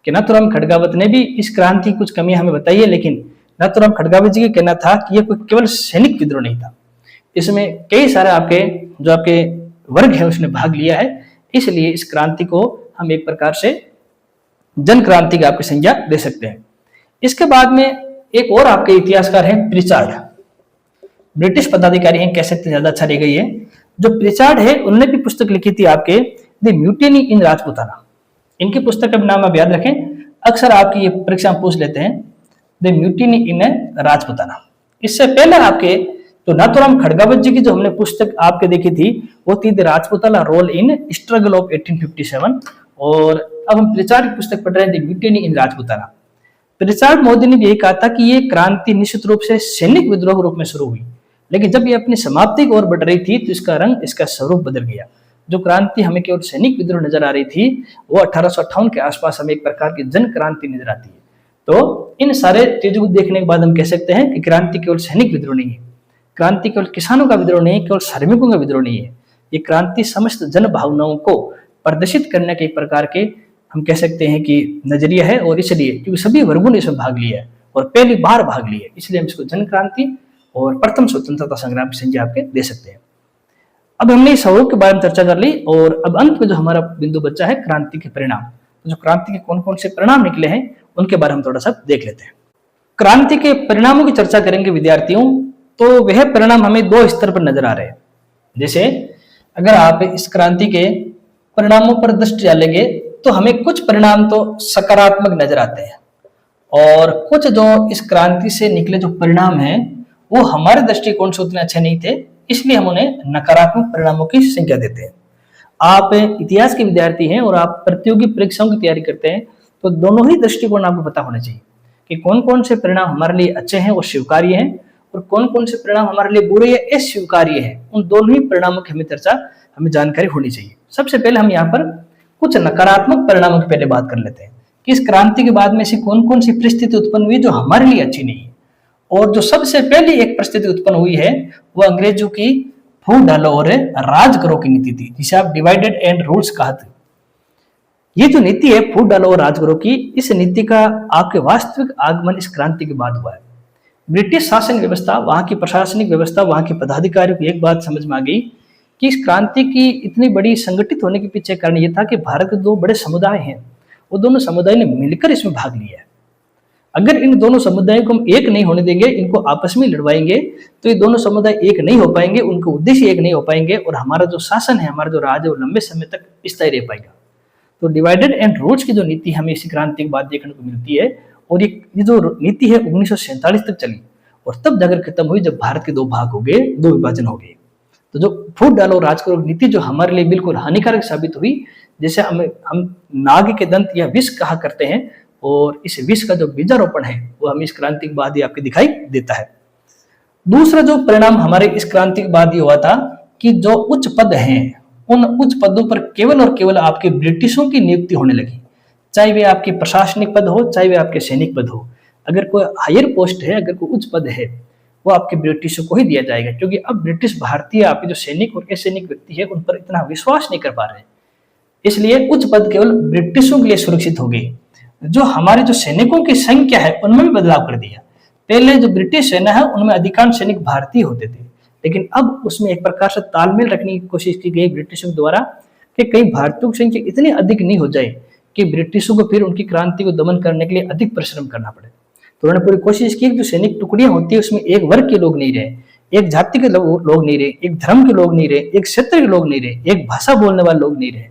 कि नाथूराम खड़गावत ने भी इस क्रांति की कुछ कमियां हमें बताई है, लेकिन नाथूराम खड़गावत जी का कहना था कि यह कोई केवल सैनिक विद्रोह नहीं था, इसमें कई सारे आपके वर्ग है उसने भाग लिया है, इसलिए इस क्रांति को हम एक प्रकार से जन क्रांति की आपकी संज्ञा दे सकते हैं। इसके बाद में एक और आपके इतिहासकार हैं प्रिचार्ड, ब्रिटिश पदाधिकारी हैं, कह सकते ज्यादा अच्छा रह गई है। जो प्रिचार्ड है उन्होंने भी पुस्तक लिखी थी आपके द म्यूटिनी इन राजपूताना। इनकी पुस्तक का नाम आप याद रखें, अक्सर आपकी ये परीक्षा में पूछ लेते हैं, द म्यूटिनी इन राजपूताना। इससे पहले आपके तो नाथूराम खड़गावत जी की जो हमने पुस्तक आपके देखी थी वो थी the Rajputana role in struggle of 1857, और अब हम प्रिचार्ड की पुस्तक पढ़ रहे हैं the mutiny in Rajputana. Pritchard Modi ने भी यही कहा था कि ये क्रांति निश्चित रूप से सैनिक विद्रोह के रूप में शुरू हुई, लेकिन जब ये अपनी समाप्ति की ओर बढ़ रही थी तो इसका रंग, इसका स्वरूप बदल गया। जो क्रांति हमें केवल सैनिक विद्रोह नजर आ रही थी वो 1858 के आसपास हमें एक प्रकार की जन क्रांति नजर आती है। तो इन सारे चीजों को देखने के बाद हम कह सकते हैं कि क्रांति केवल सैनिक विद्रोह नहीं है, क्रांति केवल किसानों का विद्रोह नहीं है, केवल श्रमिकों का विद्रोह नहीं है, ये क्रांति समस्त जन भावनाओं को प्रदर्शित करने के एक प्रकार के हम कह सकते हैं कि नजरिया है, और इसलिए क्योंकि सभी वर्गों ने इसमें भाग लिया है और पहली बार भाग लिया है, इसलिए हम इसको जन क्रांति और प्रथम स्वतंत्रता संग्राम की संज्ञा आपके दे सकते हैं। अब हमने इस स्वरूप के बारे में चर्चा कर ली, और अब अंत में जो हमारा बिंदु बच्चा है क्रांति के परिणाम, तो जो क्रांति के कौन कौन से परिणाम निकले हैं उनके बारे में थोड़ा सा देख लेते हैं। क्रांति के परिणामों की चर्चा करेंगे विद्यार्थियों, तो वह परिणाम हमें दो स्तर पर नजर आ रहे हैं। जैसे अगर आप इस क्रांति के परिणामों पर दृष्टि डालेंगे तो हमें कुछ परिणाम तो सकारात्मक नजर आते हैं, और कुछ जो इस क्रांति से निकले जो परिणाम हैं वो हमारे दृष्टिकोण से उतने अच्छे नहीं थे, इसलिए हम उन्हें नकारात्मक परिणामों की संख्या देते हैं। आप इतिहास के विद्यार्थी हैं और आप प्रतियोगी परीक्षाओं की तैयारी करते हैं, तो दोनों ही दृष्टिकोण आपको पता होना चाहिए कि कौन कौन से परिणाम हमारे लिए अच्छे हैं और स्वीकार्य हैं, और कौन कौन से परिणाम हमारे लिए बुरे या अस्वीकार्य हैं। उन दोनों ही परिणामों की हमें जानकारी होनी चाहिए। सबसे पहले हम यहाँ पर कुछ नकारात्मक परिणामों की पहले बात कर लेते हैं कि इस क्रांति के बाद में ऐसी कौन कौन सी परिस्थिति उत्पन्न हुई जो हमारे लिए अच्छी नहीं है। और जो सबसे पहली एक परिस्थिति उत्पन्न हुई है वो अंग्रेजों की फूट डालो और राज करो की नीति थी, जिसे आप डिवाइडेड एंड रूल्स कहते। ये जो नीति है फूट डालो और राज करो की, इस नीति का आपके वास्तविक आगमन इस क्रांति के बाद हुआ है। ब्रिटिश शासन व्यवस्था, वहां की प्रशासनिक व्यवस्था, वहां के पदाधिकारियों को एक बात समझ में आ गई कि इस क्रांति की इतनी बड़ी संगठित होने के पीछे कारण यह था कि भारत के दो बड़े समुदाय हैं, वो दोनों समुदाय ने मिलकर इसमें भाग लिया है। अगर इन दोनों समुदायों को हम एक नहीं होने देंगे, इनको आपस में लड़वाएंगे, तो ये दोनों समुदाय एक नहीं हो पाएंगे, उनके उद्देश्य एक नहीं हो पाएंगे, और हमारा जो शासन है, हमारा जो राज है, वो लंबे समय तक स्थायी रह पाएगा। तो डिवाइडेड एंड रूल्स की जो नीति हमें इसी क्रांति के बाद देखने को मिलती है, और ये जो नीति है 1947 तक चली, और तब जाकर खत्म हुई जब भारत के दो भाग हो गए, दो विभाजन हो गए। तो जो फूट डालो राज करो नीति जो हमारे लिए बिल्कुल हानिकारक साबित हुई, जैसे हम नाग के दंत या विष कहा करते हैं, और इस विष का जो बीजारोपण है वो हमें इस क्रांति के बाद ही आपको दिखाई देता है। दूसरा जो परिणाम हमारे इस क्रांति के बाद ही हुआ था कि जो उच्च पद हैं, उन उच्च पदों पर केवल और केवल आपके ब्रिटिशों की नियुक्ति होने लगी, चाहे वे आपके प्रशासनिक पद हो, चाहे वे आपके सैनिक पद हो। अगर कोई हायर पोस्ट है, अगर कोई उच्च पद है, वो आपके ब्रिटिशों को ही दिया जाएगा, क्योंकि अब ब्रिटिश भारतीय आपके जो सैनिक और असैनिक व्यक्ति है उन पर इतना विश्वास नहीं कर पा रहे, इसलिए उच्च पद केवल ब्रिटिशों के लिए सुरक्षित हो गई। जो हमारे जो सैनिकों की संख्या है उनमें भी बदलाव कर दिया। पहले जो ब्रिटिश सेना है उनमें अधिकांश सैनिक भारतीय होते थे, लेकिन अब उसमें एक प्रकार से तालमेल रखने की कोशिश की गई ब्रिटिशों द्वारा कि कई भारतीयों की संख्या इतनी अधिक नहीं हो जाए कि ब्रिटिशों को फिर उनकी क्रांति को दमन करने के लिए अधिक परिश्रम करना पड़े। तो उन्होंने पूरी कोशिश की कि जो सैनिक टुकड़ियां होती है उसमें एक वर्ग के लोग नहीं रहे, एक जाति के लोग नहीं रहे, एक धर्म के लोग नहीं रहे, एक क्षेत्र के लोग नहीं रहे, एक भाषा बोलने वाले लोग नहीं रहे,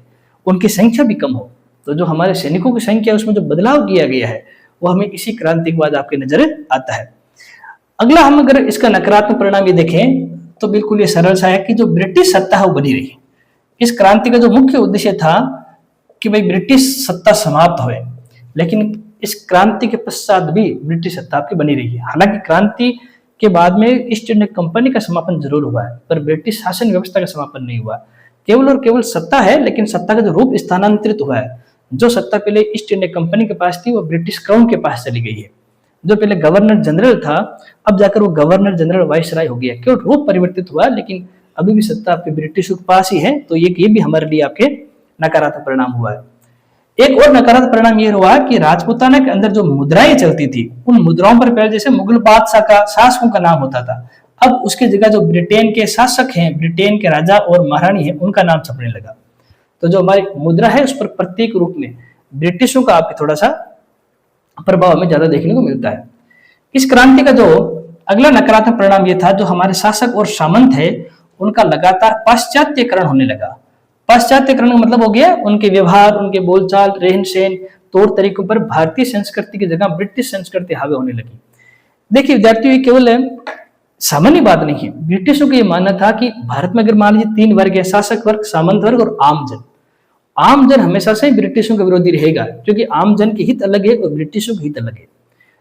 उनकी संख्या भी कम हो। तो जो हमारे सैनिकों की संख्या उसमें जो बदलाव किया गया है वो हमें इसी क्रांति के बाद आपके नजर आता है। अगला हम अगर इसका नकारात्मक परिणाम ये देखें तो बिल्कुल ये सरल सा है कि जो ब्रिटिश सत्ता है वो बनी रही। इस क्रांति का जो मुख्य उद्देश्य था कि भाई ब्रिटिश सत्ता समाप्त हो, लेकिन इस क्रांति के पश्चात भी ब्रिटिश सत्ता आपकी बनी रही है। हालांकि क्रांति के बाद में ईस्ट इंडिया कंपनी का समापन जरूर हुआ है, पर ब्रिटिश शासन व्यवस्था का समापन नहीं हुआ। केवल और केवल सत्ता है, लेकिन सत्ता का जो रूप स्थानांतरित हुआ है। जो सत्ता पहले ईस्ट इंडिया कंपनी के पास थी वो ब्रिटिश क्राउन के पास चली गई है। जो पहले गवर्नर जनरल था, अब जाकर वो गवर्नर जनरल वाइसराय हो गया। क्यों रूप परिवर्तित हुआ, लेकिन अभी भी सत्ता आपके ब्रिटिशों के पास ही है। तो ये भी हमारे लिए आपके नकारात्मक परिणाम हुआ है। एक और नकारात्मक परिणाम ये हुआ कि राजपूताना के अंदर जो मुद्राएं चलती थी, उन मुद्राओं पर पहले जैसे मुगल बादशाह का शासकों का नाम होता था, अब उसकी जगह जो ब्रिटेन के शासक हैं, ब्रिटेन के राजा और महारानी हैं, उनका नाम छपने लगा। तो जो हमारी मुद्रा है उस पर प्रत्येक रूप में ब्रिटिशों का आपके थोड़ा सा प्रभाव हमें ज्यादा देखने को मिलता है। इस क्रांति का जो अगला नकारात्मक परिणाम ये था, जो हमारे शासक और सामंत है उनका लगातार पाश्चात्यकरण होने लगा। पाश्चात्यकरण का मतलब हो गया उनके व्यवहार, उनके बोलचाल, रहन सहन, तौर तरीकों पर भारतीय संस्कृति की जगह ब्रिटिश संस्कृति हावी होने लगी। देखिए विद्यार्थियों, ये केवल सामान्य बात नहीं है। ब्रिटिशों का ये मानना था कि भारत में अगर मान लीजिए 3 वर्ग है, शासक वर्ग, सामंत वर्ग और आमजन। आमजन हमेशा से ब्रिटिशों का विरोधी रहेगा, क्योंकि आमजन के हित अलग है और ब्रिटिशों के हित अलग है।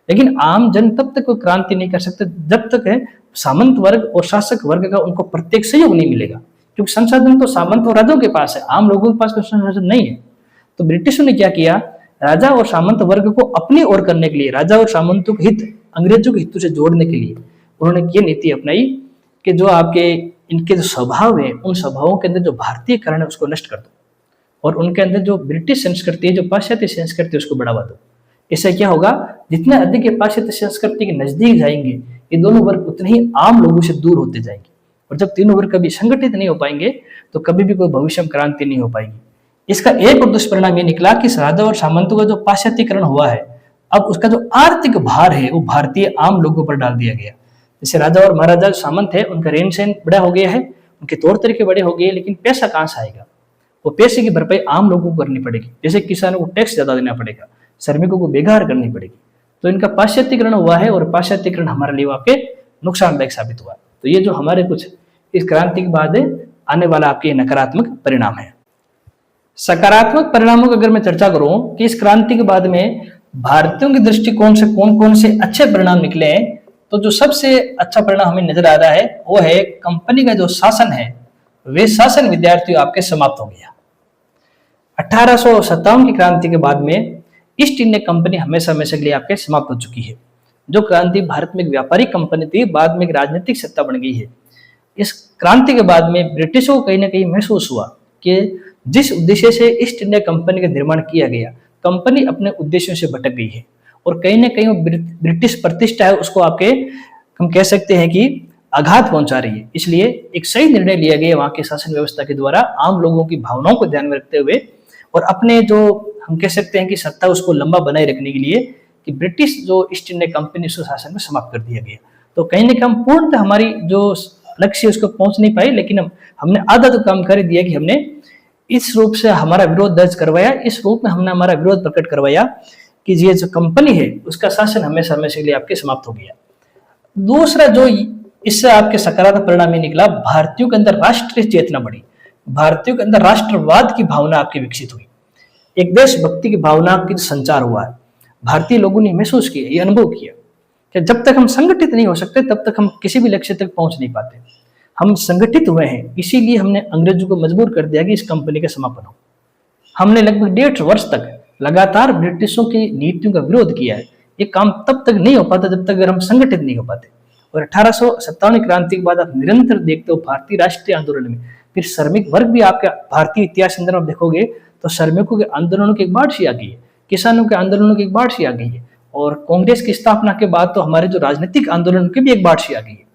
लेकिन आमजन तब तक कोई क्रांति नहीं कर सकते जब तक है सामंत वर्ग और शासक वर्ग का उनको प्रत्येक सहयोग नहीं मिलेगा, क्योंकि संसाधन तो सामंत और राजाओं के पास है, आम लोगों के पास कोई संसाधन नहीं है। तो ब्रिटिशों ने क्या किया, राजा और सामंत वर्ग को अपनी ओर करने के लिए, राजा और सामंतों के हित अंग्रेजों के हितों से जोड़ने के लिए उन्होंने ये नीति अपनाई कि जो आपके इनके जो स्वभाव है, उन स्वभावों के अंदर जो भारतीयकरण है उसको नष्ट कर दो, और उनके अंदर जो ब्रिटिश संस्कृति है, जो पाश्चात्य संस्कृति है, उसको बढ़ावा दो। इससे क्या होगा, जितना अधिक ये पाश्चात्य संस्कृति के नजदीक जाएंगे, ये दोनों वर्ग उतने ही आम लोगों से दूर होते जाएंगे। और जब तीनों वर्ग कभी संगठित नहीं हो पाएंगे तो कभी भी कोई भविष्य में क्रांति नहीं हो पाएगी। इसका एक और दुष्परिणाम ये निकला कि राजा और सामंतों का जो पाश्चात्यकरण हुआ है, अब उसका जो आर्थिक भार है वो भारतीय आम लोगों पर डाल दिया गया। जैसे राजा और महाराजा जो सामंत है, उनका रहन सहन बड़ा हो गया है, उनके तौर तरीके बड़े हो गए, लेकिन पैसा कहां से आएगा? वो पैसे की भरपाई आम लोगों को करनी पड़ेगी। जैसे किसानों को टैक्स ज्यादा देना पड़ेगा, श्रमिकों को बेघर करनी पड़ेगी। तो इनका पाश्चात्यकरण हुआ है, और पाश्चात्यकरण हमारे लिए आपके नुकसानदायक साबित हुआ। तो ये जो हमारे कुछ इस क्रांति के बाद आने वाला आपके नकारात्मक परिणाम है। सकारात्मक परिणामों की अगर मैं चर्चा करूं कि इस क्रांति के बाद में भारतीयों के दृष्टिकोण से कौन कौन से अच्छे परिणाम निकले हैं, तो जो सबसे अच्छा परिणाम हमें नजर आ रहा है वो है कंपनी का जो शासन है, वे शासन विद्यार्थियों आपके समाप्त हो गया। 1857 की क्रांति के बाद में ईस्ट इंडिया कंपनी हमेशा हमेशा के लिए आपके समाप्त हो चुकी है। जो क्रांति भारत में एक व्यापारिक कंपनी थी, बाद में एक राजनीतिक सत्ता बन गई है। इस क्रांति के बाद में ब्रिटिशों को कहीं ना कहीं महसूस हुआ कि जिस उद्देश्य से ईस्ट इंडिया कंपनी का निर्माण किया गया, कंपनी अपने उद्देश्यों से भटक गई है, और कहीं ना कहीं वो ब्रिटिश प्रतिष्ठा है उसको आपके हम कह सकते हैं कि आघात पहुंचा रही है। इसलिए एक सही निर्णय लिया गया वहां के शासन व्यवस्था के द्वारा, आम लोगों की भावनाओं को ध्यान में रखते हुए, और अपने जो हम कह सकते हैं कि सत्ता उसको लंबा बनाए रखने के लिए, कि ब्रिटिश जो ईस्ट इंडिया कंपनी उसको शासन में समाप्त कर दिया गया। तो कहीं ना कहीं हम पूर्णतः हमारी जो लक्ष्य उसको पहुंच नहीं पाए, लेकिन हमने आधा तो काम कर दिया कि हमने इस रूप से हमारा विरोध दर्ज करवाया, इस रूप में हमने हमारा विरोध प्रकट करवाया कि ये जो कंपनी है उसका शासन हमेशा हमेशा के लिए आपके समाप्त हो गया। दूसरा जो इससे आपके सकारात्मक परिणाम ये निकला, भारतीयों के अंदर राष्ट्रीय चेतना बढ़ी, भारतीयों के अंदर राष्ट्रवाद की भावना आपकी विकसित हुई, एक देशभक्ति की भावना की संचार हुआ है। भारतीय लोगों ने महसूस किया, ये अनुभव किया कि जब तक हम संगठित नहीं हो सकते तब तक हम किसी भी लक्ष्य तक पहुंच नहीं पाते। हम संगठित हुए हैं, इसीलिए हमने अंग्रेजों को मजबूर कर दिया कि इस कंपनी का समापन हो। हमने लगभग 1.5 वर्ष तक लगातार ब्रिटिशों की नीतियों का विरोध किया है। ये काम तब तक नहीं हो पाता जब तक अगर हम संगठित नहीं हो पाते। और 1857 क्रांति के बाद आप निरंतर देखते हो भारतीय राष्ट्रीय आंदोलन में, फिर श्रमिक वर्ग भी आपका भारतीय इतिहास के अंदर आप देखोगे तो श्रमिकों के आंदोलनों की एक बाढ़ सी आ गई है, किसानों के आंदोलनों की एक बाढ़ सी आ गई है, और कांग्रेस की स्थापना के बाद तो हमारे जो राजनीतिक आंदोलन की भी एक बाढ़ सी आ गई है।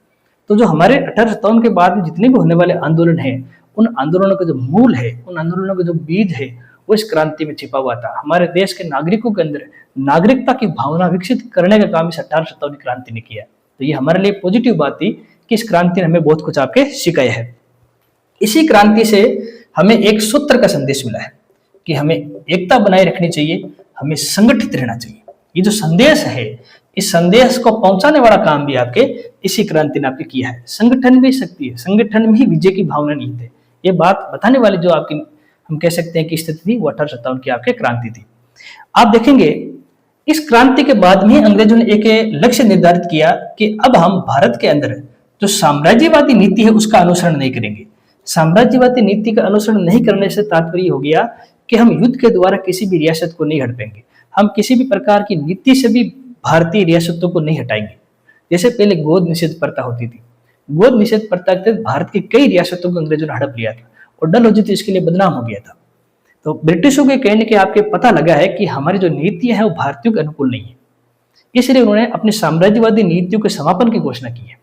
तो जो हमारे 1857 के बाद जितने भी होने वाले आंदोलन हैं, उन आंदोलनों का जो मूल है, उन आंदोलनों का जो बीज है, वो इस क्रांति में छिपा हुआ था। हमारे देश के नागरिकों के अंदर नागरिकता की भावना विकसित करने का काम इस 1857 क्रांति ने किया। तो ये हमारे लिए पॉजिटिव बात थी कि इस क्रांति ने हमें बहुत कुछ आपके सिखाया है। इसी क्रांति से हमें एक सूत्र का संदेश मिला है कि हमें एकता बनाए रखनी चाहिए, हमें संगठित रहना चाहिए। ये जो संदेश है, इस संदेश को पहुंचाने वाला काम भी आपके इसी क्रांति ने आपके किया है। संगठन में शक्ति है, संगठन में ही विजय की भावना निहित है। ये बात बताने वाली जो आपकी हम कह सकते हैं कि स्थिति थी, वो 1857 की आपके क्रांति थी। आप देखेंगे इस क्रांति के बाद में अंग्रेजों ने एक लक्ष्य निर्धारित किया कि अब हम भारत के अंदर जो साम्राज्यवादी नीति है उसका अनुसरण नहीं करेंगे। साम्राज्यवादी नीति का अनुसरण नहीं करने से तात्पर्य हो गया कि हम युद्ध के द्वारा किसी भी रियासत को नहीं हड़पेंगे, हम किसी भी प्रकार की नीति से भी भारतीय रियासतों को नहीं हटाएंगे। जैसे पहले गोद निषेध प्रथा होती थी, गोद निषेध प्रथा के तहत भारत की कई रियासतों को अंग्रेजों ने हड़प लिया था और डलहौजी इसके लिए बदनाम हो गया था। तो ब्रिटिशों के कहने के आपके पता लगा है कि हमारी जो नीतियां है वो भारतीयों के अनुकूल नहीं है, इसलिए उन्होंने अपनी साम्राज्यवादी नीतियों के समापन की घोषणा की है।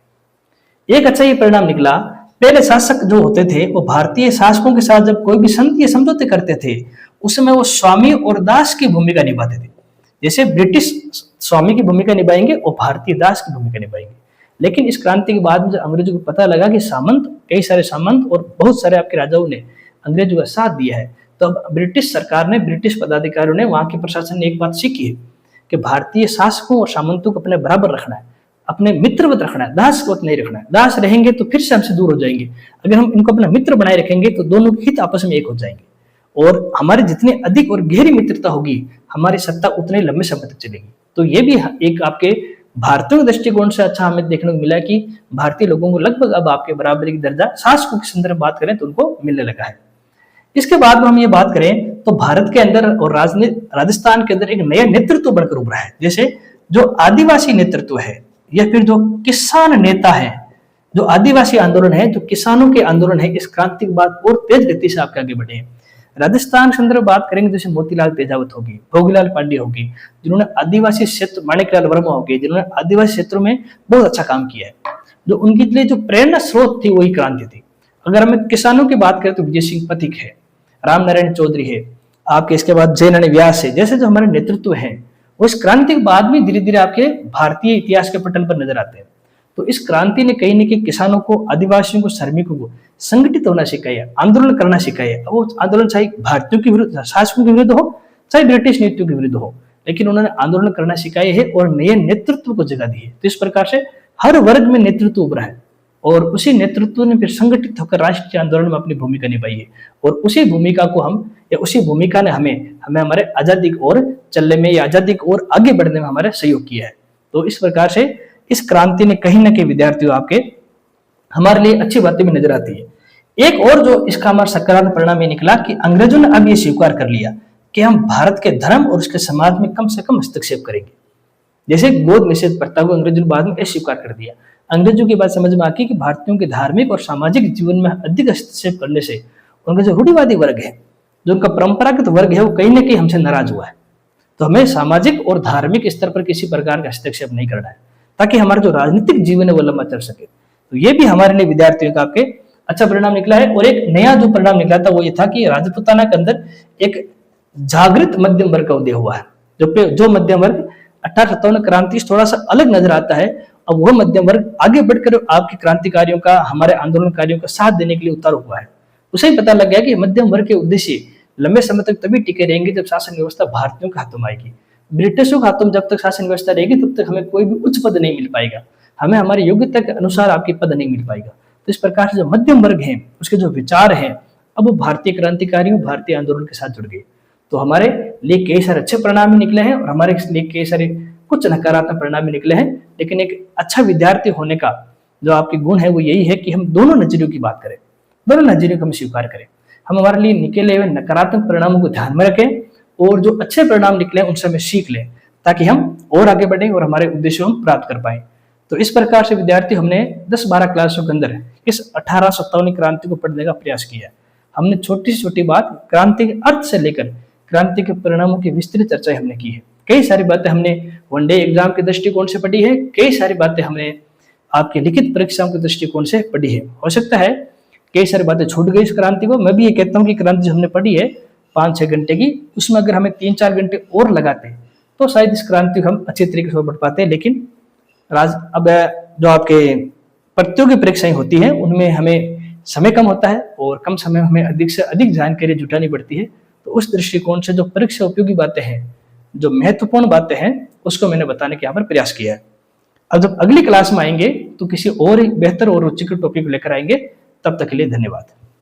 एक अच्छा ये परिणाम निकला, पहले शासक जो होते थे वो भारतीय शासकों के साथ जब कोई भी संधि या समझौते करते थे उसमें वो स्वामी और दास की भूमिका निभाते थे। जैसे ब्रिटिश स्वामी की भूमिका निभाएंगे और भारतीय दास की भूमिका निभाएंगे। लेकिन इस क्रांति के बाद में जब अंग्रेजों को पता लगा कि कई सारे सामंत और बहुत सारे आपके राजाओं ने अंग्रेजों का साथ दिया है, तो अब ब्रिटिश सरकार ने, ब्रिटिश पदाधिकारियों ने, वहां के प्रशासन ने एक बात सीखी है कि भारतीय शासकों और सामंतों को अपने बराबर रखना है, अपने मित्रवत रखना है, दासवत नहीं रखना है। दास रहेंगे तो फिर से हमसे दूर हो जाएंगे, अगर हम इनको अपना मित्र बनाए रखेंगे तो दोनों के हित आपस में एक हो जाएंगे और हमारी जितनी अधिक और गहरी मित्रता होगी हमारी सत्ता उतने लंबे समय तक चलेगी। तो ये भी एक आपके भारतीयों के दृष्टिकोण से अच्छा हमें देखने को मिला कि भारतीय लोगों को लगभग अब आपके बराबरी की दर्जा शासकों के संदर्भ में बात करें तो उनको मिलने लगा है। इसके बाद में हम ये बात करें तो भारत के अंदर और राजस्थान के अंदर एक नया नेतृत्व बनकर उभरा है। जैसे जो आदिवासी नेतृत्व है या फिर जो किसान नेता है, जो आदिवासी आंदोलन है, जो किसानों के आंदोलन है, इस क्रांति के बाद और तेज गति से आपके आगे बढ़े हैं। राजस्थान के अंदर बात करेंगे जैसे मोतीलाल तेजावत होगी, भोगीलाल पांडे होगी, जिन्होंने आदिवासी क्षेत्र, माणिकलाल वर्मा होगी, जिन्होंने आदिवासी क्षेत्रों में बहुत अच्छा काम किया है। जो उनके लिए जो प्रेरणा स्रोत थी वही क्रांति थी। अगर हमें किसानों की बात करें तो विजय सिंह पथिक है, राम नारायण चौधरी है, आपके इसके बाद जयनारायण व्यास है, जैसे जो हमारे नेतृत्व है वो इस क्रांति के बाद भी धीरे धीरे आपके भारतीय इतिहास के पटल पर नजर आते हैं। तो इस क्रांति ने कहीं न कहीं किसानों को, आदिवासियों को, श्रमिकों को संगठित होना सिखाया, आंदोलन करना सिखाया। वो आंदोलन चाहे भारतीयों के विरुद्ध, शासकों के विरुद्ध हो, चाहे ब्रिटिश नीतियों के विरुद्ध हो, लेकिन उन्होंने आंदोलन करना सिखाया है और नए नेतृत्व को जगह दी है। तो इस प्रकार से हर वर्ग में नेतृत्व उभरा है और उसी नेतृत्व ने फिर संगठित होकर राष्ट्रीय आंदोलन में अपनी भूमिका निभाई है और उसी भूमिका को हम, या उसी भूमिका ने हमें हमारे आजादी की ओर चलने में या आजादी की ओर आगे बढ़ने में हमारा सहयोग किया है। तो इस प्रकार से इस क्रांति ने कहीं ना कहीं विद्यार्थियों आपके हमारे लिए अच्छी बातें भी नजर आती है। एक और जो इसका हमारा सकारात्मक परिणाम ये निकला कि अंग्रेजों ने अब ये स्वीकार कर लिया कि हम भारत के धर्म और उसके समाज में कम से कम हस्तक्षेप करेंगे। जैसे गोद निषेध प्रथा को अंग्रेजों ने बाद में स्वीकार कर दिया। अंग्रेजों की बात समझ में आती कि भारतीयों के धार्मिक और सामाजिक जीवन में अधिक हस्तक्षेप करने से उनका जो रूढ़िवादी वर्ग है, जो उनका परंपरागत वर्ग है, वो कहीं ना कहीं हमसे नाराज हुआ है। तो हमें सामाजिक और धार्मिक स्तर पर किसी प्रकार का हस्तक्षेप नहीं करना है ताकि हमारा जो राजनीतिक जीवन है वो लंबा चल सके। तो ये भी हमारे लिए विद्यार्थियों का आपके अच्छा परिणाम निकला है। और एक नया जो परिणाम निकला था वो ये था कि राजपूताना के अंदर एक जागृत मध्यम वर्ग का उदय हुआ है। जो मध्यम वर्ग 1857 क्रांति से थोड़ा सा अलग नजर आता है, अब वह मध्यम वर्ग आगे बढ़कर आपके क्रांतिकारियों का, हमारे आंदोलनकारियों का साथ देने के लिए उतारू हुआ है। उसे ही पता लग गया कि मध्यम वर्ग के उद्देश्य लंबे समय तक तभी टिके रहेंगे जब शासन व्यवस्था भारतीयों के हाथों में आएगी। ब्रिटिशों के हाथों में जब तक शासन व्यवस्था रहेगी तब तक हमें कोई भी उच्च पद नहीं मिल पाएगा, हमें हमारी योग्यता के अनुसार आपकी पद नहीं मिल पाएगा। तो इस प्रकार से जो मध्यम वर्ग है, उसके जो विचार हैं, अब वो भारतीय क्रांतिकारियों, भारतीय आंदोलन के साथ जुड़ गए। तो हमारे लिए कई सारे अच्छे परिणाम भी निकले हैं और हमारे लिए कई सारे कुछ नकारात्मक परिणाम भी निकले हैं। लेकिन एक अच्छा विद्यार्थी होने का जो आपके गुण है वो यही है कि हम दोनों नजरियों की बात करें, दोनों नजरियों को हम स्वीकार करें। हम हमारे लिए निकले हुए नकारात्मक परिणामों को ध्यान में रखें और जो अच्छे परिणाम निकले उनसे हमें सीख लें ताकि हम और आगे बढ़ें और हमारे उद्देश्यों को प्राप्त कर पाए। तो इस प्रकार से विद्यार्थी हमने 10-12 क्लासों के अंदर इस 1857 क्रांति को पढ़ने का प्रयास किया। हमने छोटी से छोटी बात क्रांति के अर्थ से लेकर क्रांति के परिणामों की विस्तृत चर्चा हमने की है। कई सारी बातें हमने वनडे एग्जाम के दृष्टिकोण से पढ़ी है, कई सारी बातें हमने आपके लिखित परीक्षाओं के दृष्टिकोण से पढ़ी है। हो सकता है कई सारी बातें छूट गई इस क्रांति को। मैं भी ये कहता हूँ कि क्रांति जो हमने पढ़ी है 5-6 घंटे की, उसमें अगर हमें 3-4 घंटे और लगाते तो शायद इस क्रांति को हम अच्छे तरीके से पढ़ पाते। लेकिन अब जो आपके प्रतियोगी परीक्षाएं होती हैं उनमें हमें समय कम होता है और कम समय में हमें अधिक से अधिक जानकारी जुटानी पड़ती है। तो उस दृष्टिकोण से जो परीक्षा उपयोगी बातें हैं, जो महत्वपूर्ण बातें हैं, उसको मैंने बताने के यहाँ पर प्रयास किया है। अब जब अगली क्लास में आएंगे तो किसी और बेहतर और रुचिकर टॉपिक लेकर आएंगे। तब तक के लिए धन्यवाद।